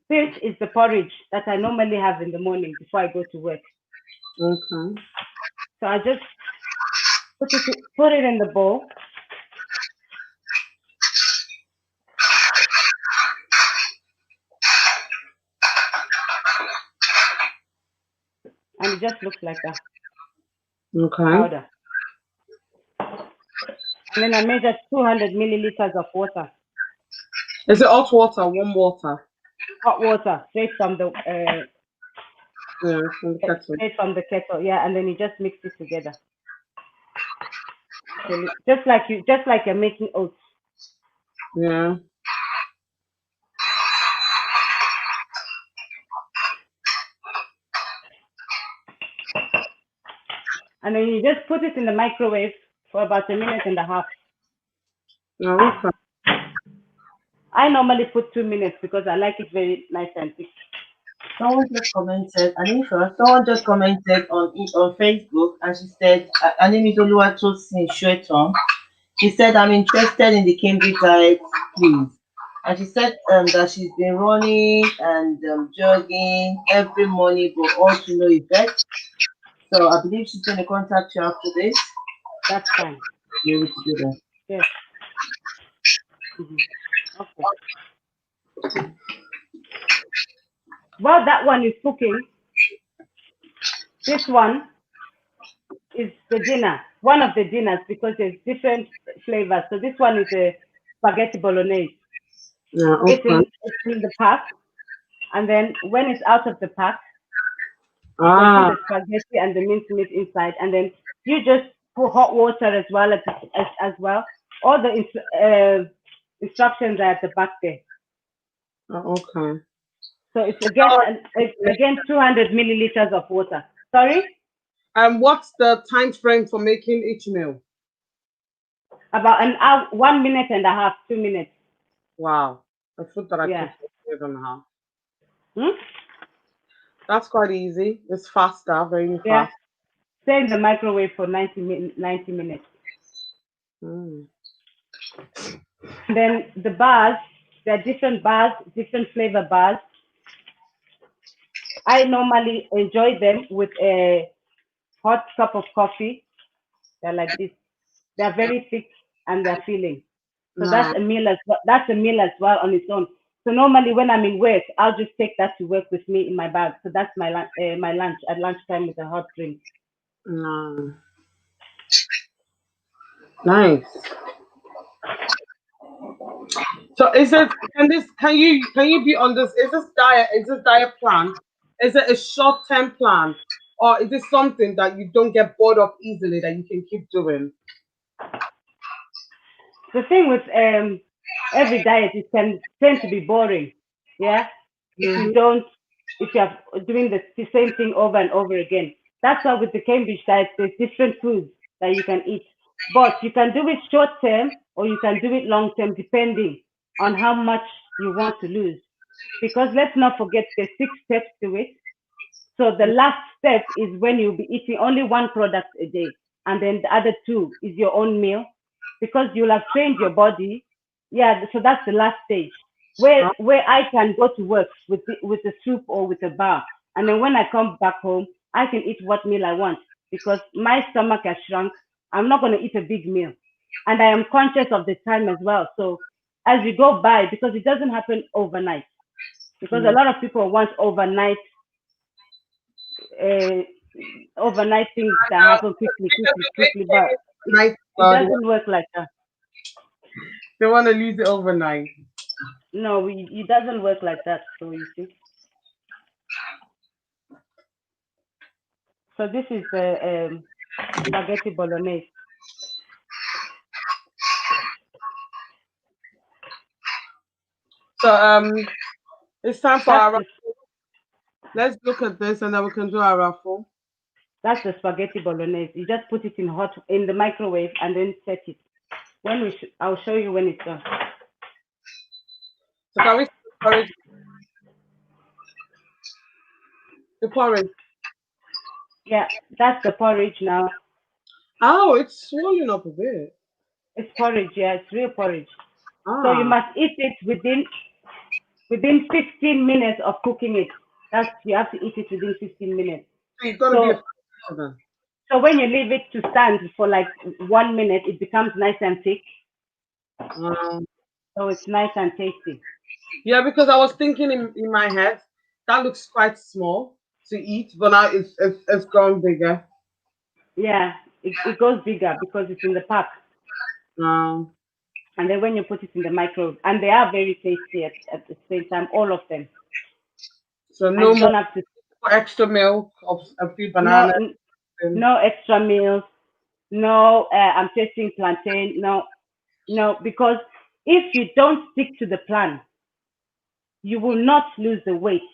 This is the porridge that I normally have in the morning before I go to work. Okay. So I just put it in the bowl, and it just looks like a Okay. powder. And then I measure 200 milliliters of water, Is it hot water, warm water? hot water, Yeah, from the kettle. straight from the kettle. Yeah, and then you just mix it together, just like you're making oats. Yeah. And then you just put it in the microwave for about a minute and a half. Okay. I normally put 2 minutes because I like it very nice and thick. Someone just commented, Anisha, someone just commented on Facebook and she said, her name is Oluwatosin Shweton. She said, I'm interested in the Cambridge diet, please. And she said that she's been running and jogging every morning, but all to no effect. So I believe she's going to contact you after this. That's fine. Be able to do that. Yes. Mhm. Okay. While that one is cooking, this one is the dinner, one of the dinners because there's different flavors. So this one is a spaghetti bolognese. Yeah, It's okay. in the pack, and then when it's out of the pack, you can see Ah, the spaghetti and the minced meat inside, and then you just put hot water as well as well. All the instructions are at the back there. okay. So it's again 200 milliliters of water. Sorry, And what's the time frame for making each meal? about an hour, 1 minute and a half, 2 minutes. Wow. The food that I Yeah. cook is and a half. Hmm? That's quite easy. It's faster, very Yeah. fast. Stay in the microwave for 90 minutes. Mm. And then the bars, there are different bars, different flavor bars. I normally enjoy them with a hot cup of coffee. They're like this. They're very thick and they're filling. So Nah. that's a meal as well on its own. So normally when I'm in work, I'll just take that to work with me in my bag. So that's my lunch at lunchtime with a hot drink. Nah. Nice. So can you be on this? Is this diet plan? Is it a short term plan, or is it something that you don't get bored of easily that you can keep doing? The thing with every diet, it can tend to be boring. Yeah, if you Hmm. don't, if you are doing the same thing over and over again. That's why with the Cambridge diet, there's different foods that you can eat. But you can do it short term or you can do it long term, depending on how much you want to lose. Because let's not forget there's 6 steps to it. So the last step is when you'll be eating only one product a day, and then the other two is your own meal, because you'll have trained your body. Yeah, so that's the last stage where I can go to work with a soup or with a bar, and then when I come back home, I can eat what meal I want because my stomach has shrunk. I'm not going to eat a big meal, and I am conscious of the time as well. So as you go by, because it doesn't happen overnight, because a Mm. lot of people want uh, overnight things that happen quickly, quickly, quickly, but Night, it doesn't work like that. they want to lose it overnight. No, it doesn't work like that. So you see. So this is the spaghetti bolognese. So it's time for That's our. the Let's look at this and then we can do our raffle. that's the spaghetti bolognese. You just put it in the microwave and then set it. I'll show you when it's done. So can we see the porridge? The porridge. Yeah, that's the porridge now. Oh, it's swollen up a bit. It's porridge. Yeah, it's real porridge. So you Ah, must eat it within 15 minutes of cooking it. That's you have to eat it within 15 minutes. so you've got to be a So then. so when you leave it to stand for like 1 minute, it becomes nice and thick. Um, So it's nice and tasty. yeah, because I was thinking in my head that looks quite small to eat, but now it's grown bigger. Yeah, it goes bigger because it's in the pack. Um, And then when you put it in the microwave, and they are very tasty at the same time, all of them. so And no you more don't have to, extra milk of a few no, bananas. And, no extra meals, no, I'm tasting plantain, no, no, because if you don't stick to the plan, you will not lose the weight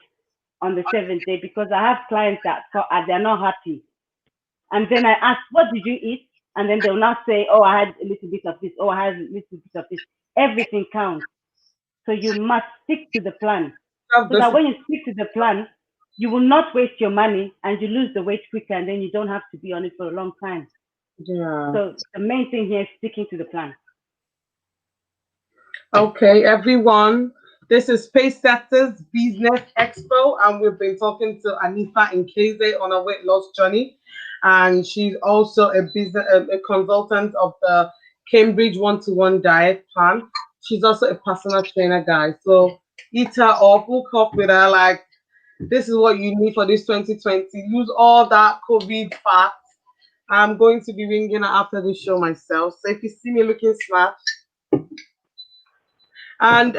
on the 7th day because I have clients that they're not happy. And then I ask, what did you eat? And then they'll not say, oh, I had a little bit of this, oh, I had a little bit of this. Everything counts. So you must stick to the plan have so this. that when you stick to the plan, you will not waste your money and you lose the weight quicker and then you don't have to be on it for a long time. Yeah. So the main thing here is sticking to the plan. Okay, everyone. This is Pacesetters Business Expo, and we've been talking to Hanifa Nkeze on a weight loss journey, and she's also a consultant of the Cambridge One-to-One Diet Plan. She's also a personal trainer, guys. So eat her up, hook up with her. Like this is what you need for this 2020. Lose all that COVID fat. I'm going to be ringing her after the show myself. So if you see me looking smart, and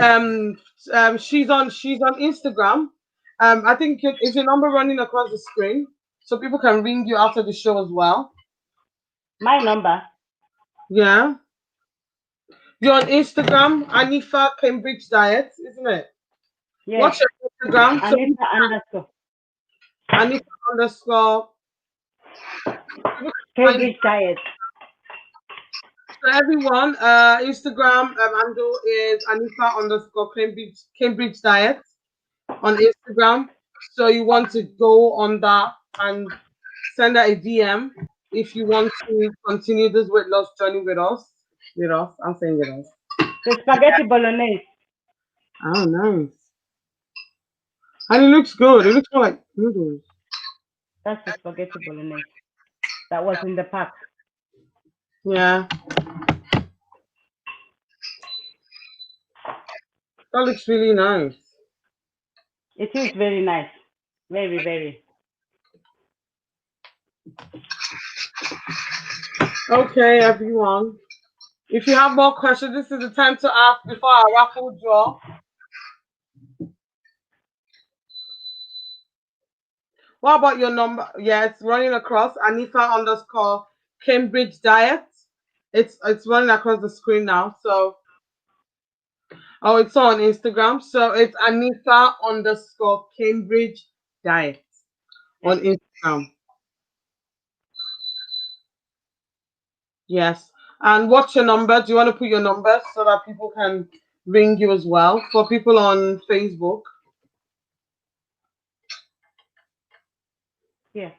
she's on Instagram. I think is your number running across the screen so people can ring you after the show as well. My number, Yeah, you're on Instagram, Hanifa Cambridge Diet, isn't it? yes, What's your Instagram? So Anita underscore Hanifa underscore. People can find. Cambridge Diet. So everyone, Instagram handle is Hanifa underscore Cambridge Diet on Instagram. So you want to go on that and send her a DM if you want to continue this weight loss journey with us. With us, I'm saying with us. The spaghetti bolognese. Oh, nice. And it looks good. It looks more like noodles. That's the spaghetti bolognese that was in the pack. Yeah, that looks really nice. It is very nice. Very, very. Okay, everyone. If you have more questions, this is the time to ask before our raffle draw. What about your number? Yeah, it's running across Hanifa underscore Cambridge Diet. It's running across the screen now. So oh, it's on Instagram. So it's Hanifa underscore Cambridge Diet on Instagram. Yes. And what's your number? Do you want to put your number so that people can ring you as well? For people on Facebook. Yeah.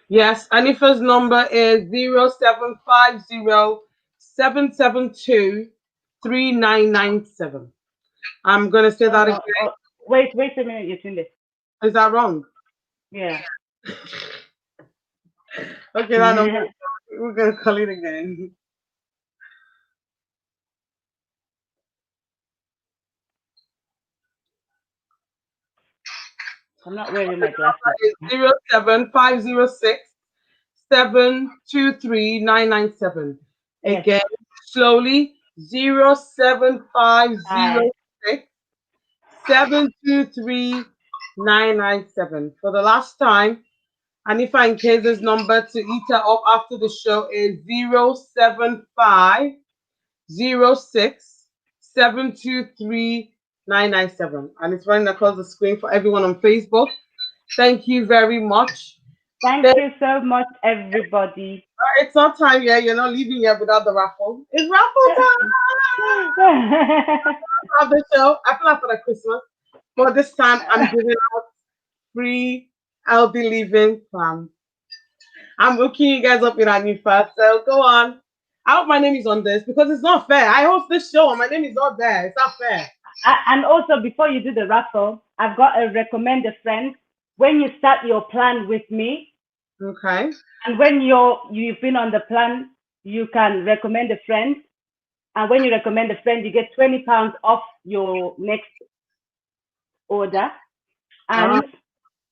Yes, Anifa's number is 0750 772 3997. I'm gonna say Oh that no. again. Oh, wait a minute, Yetunde. Is that wrong? Yeah. Okay, that number. We're gonna call it again. I'm not wearing my glasses. It's 07506 723 997. Yes. Again, slowly 07506 723 997. For the last time, Hanifa Nkeze's number to eat her up after the show is 07506 723 997. And it's running across the screen for everyone on Facebook. Thank you very much. Thank you so much, everybody. It's not time yet. You're not leaving yet without the raffle. It's raffle time of the show. I feel like for the Christmas. But this time I'm giving out free healthy living plans. I'm hooking you guys up with Hanifa. So go on. I hope my name is on this because it's not fair. I host this show and my name is not there. It's not fair. And also, before you do the raffle, I've got a recommend a friend. When you start your plan with me, Okay. and when you've been on the plan, you can recommend a friend. And when you recommend a friend, you get £20 off your next order. And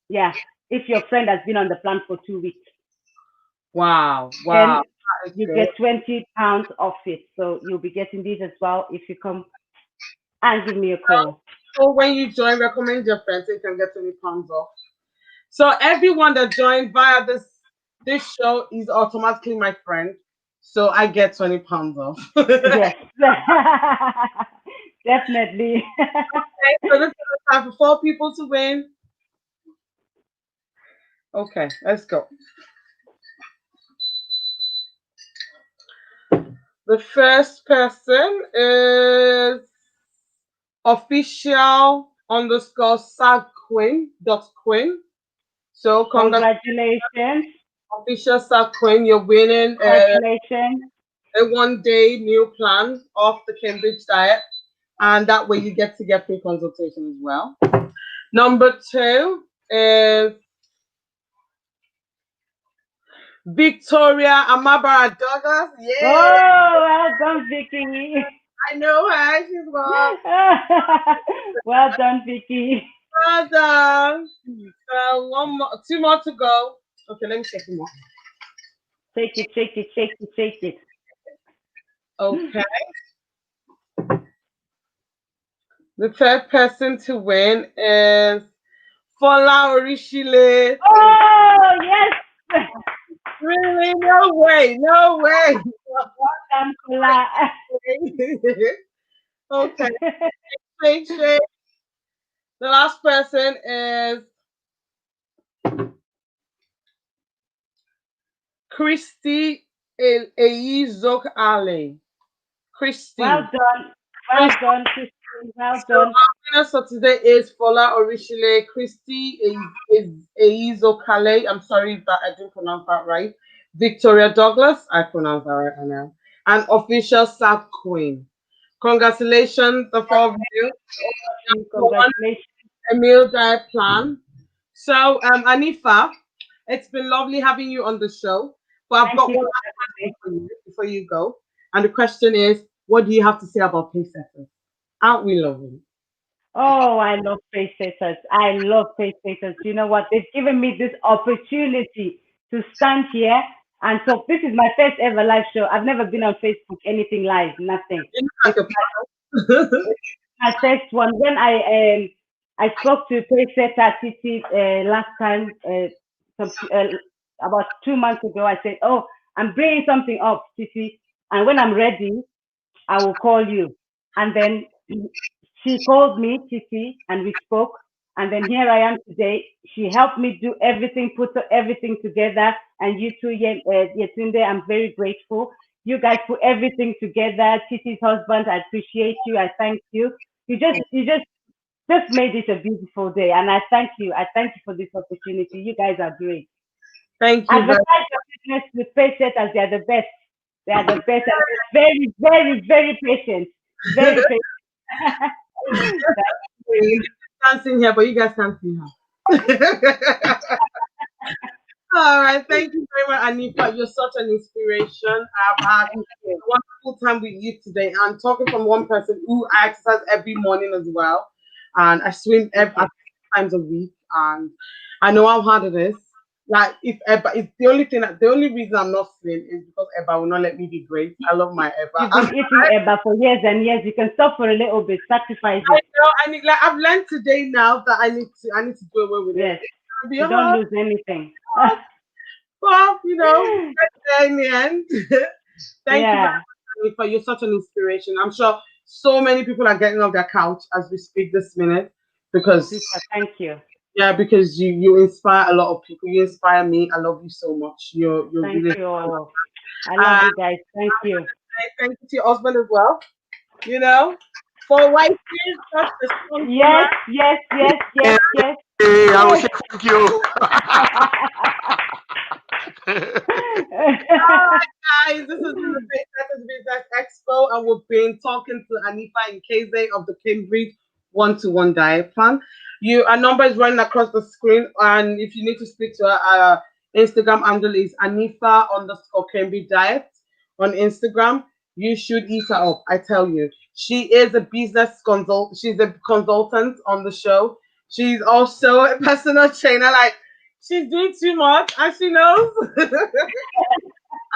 yeah, if your friend has been on the plan for 2 weeks, Wow. then Wow. you get £20 off it. So you'll be getting these as well if you come and give me a call. So when you join, recommend your friends so you can get £20 off. So everyone that joined via this show is automatically my friend. So I get £20 off. Yes, definitely. Okay, so this is the time for 4 people to win. Okay, let's go. The first person is official underscore Queen. So Congratulations. official Queen, you're winning Congratulations. a 1 day meal plan off the Cambridge diet, and that way you get to get free consultation as well. Number 2 is Victoria Amabara Douglas. Yeah, Oh, well done, Vicky. I know her. She's well. Well done, Vicky. Well done. 2 more to go. Okay, let me check more. Take it. Okay. The third person to win is Fola Orishile. Oh, yes. Really? No way. No way. Well done, Kula. Okay. Shake. The last person is Christy Eizok Ale. Christy. Well done, Christine. Well So done. our winner for today is Fola Orishile. Christy Eizok Ale. I'm sorry if I didn't pronounce that right. Victoria Douglas. I pronounced that right now. And official South Queen. Congratulations, the 4 of you. Congratulations. A meal diet plan. So, Hanifa, it's been lovely having you on the show. But I've Thank got you one for last having me. question for you before you go. And the question is, what do you have to say about Pacesetters? Aren't we lovely? Oh, I love Pacesetters. I love Pacesetters. You know what? They've given me this opportunity to stand here and talk. This is my first ever live show. I've never been on Facebook, anything live, nothing. You look It's like a my first one. When I spoke to Pacesetter City last time, about 2 months ago, I said, "Oh, I'm bringing something up, City, and when I'm ready, I will call you." And then she called me, Titi, and we spoke. And then here I am today. She helped me do everything, put everything together. And you too, Yetunde, I'm very grateful. You guys put everything together. Titi's husband, I appreciate you. I thank you. You just made it a beautiful day. And I thank you. I thank you for this opportunity. You guys are great. Thank you very Advertise your business with Payset as they are the best. They are the best and very, very, very patient. Very patient. much. Dancing here, but you guys can't see her. All right, thank you very much, Hanifa. You're such an inspiration. I've had Thank a you. wonderful time with you today. I'm talking from one person who I exercise every morning as well, and I swim Thank you. 3 times a week, and I know how hard it is. Like if Eba, it's the only reason I'm not slim is because Eba will not let me be great. I love my You've Eba. been eating Eba for years and years. You can stop for a little bit, sacrifice I it. know. I need like I've learned today now that I need to do away with it. Yes. It's gonna be You don't hard, lose anything. but we get there in the end. Thank you very Yeah. much, Hanifa. You're such an inspiration. I'm sure so many people are getting off their couch as we speak this minute because Super. Thank you. yeah, because you inspire a lot of people. You inspire me. I love you so much. You're Thank really. you all. I love And you guys. Thank you. thank you to your husband as well. You know, for wife, such a strong woman. Yes, yes, yes, yes, yes. Hey, I will Yes. say thank you. Guys, this has been the Pacesetters Business Expo, and we've been talking to Hanifa Nkeze of the Cambridge One-to-One Diet Plan. Our number is running across the screen, and if you need to speak to her, Instagram handle is Hanifa_Cambridge Diet on Instagram. You should eat her up, I tell you. She is a business consult. She's a consultant on the show. She's also a personal trainer. Like she's doing too much, and she knows.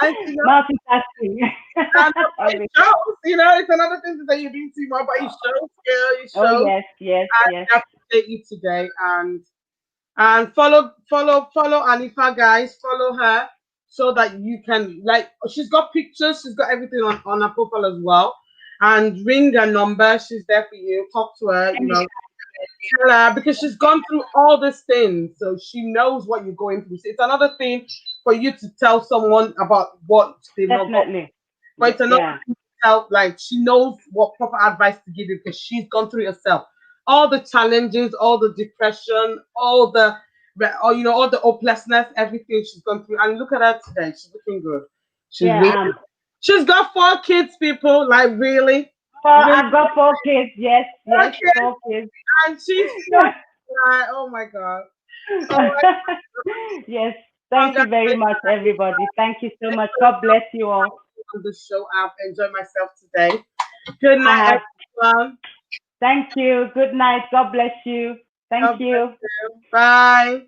And she knows. Multitasking. And it shows, it's another thing to say you're being too much, but it shows, girl, it Oh shows. yes, yes, yes. I appreciate you today, and follow Hanifa, guys. Follow her so that you can she's got pictures, she's got everything on her profile as well. And ring her number, she's there for you. Talk to her, tell her because she's gone through all these things, so she knows what you're going through. So it's another thing for you to tell someone about what they've not got. Definitely. But it's another Yeah. thing to tell, like she knows what proper advice to give you because she's gone through it herself. All the challenges, all the depression, all the hopelessness, everything she's gone through. And look at her today; she's looking good. She's Yeah. really, she's got 4 kids, people. Like really, Well, really I've got 4 kids. Yes, 4 yes, kids, 4 kids. and she's so like, oh my god. Oh my Yes. Thank you very much, everybody. Thank you so much. God bless you all. on the show. I've enjoyed myself today. Good I night, have. everyone. Thank you. Good night. God bless you. God Thank bless you. you. Bye.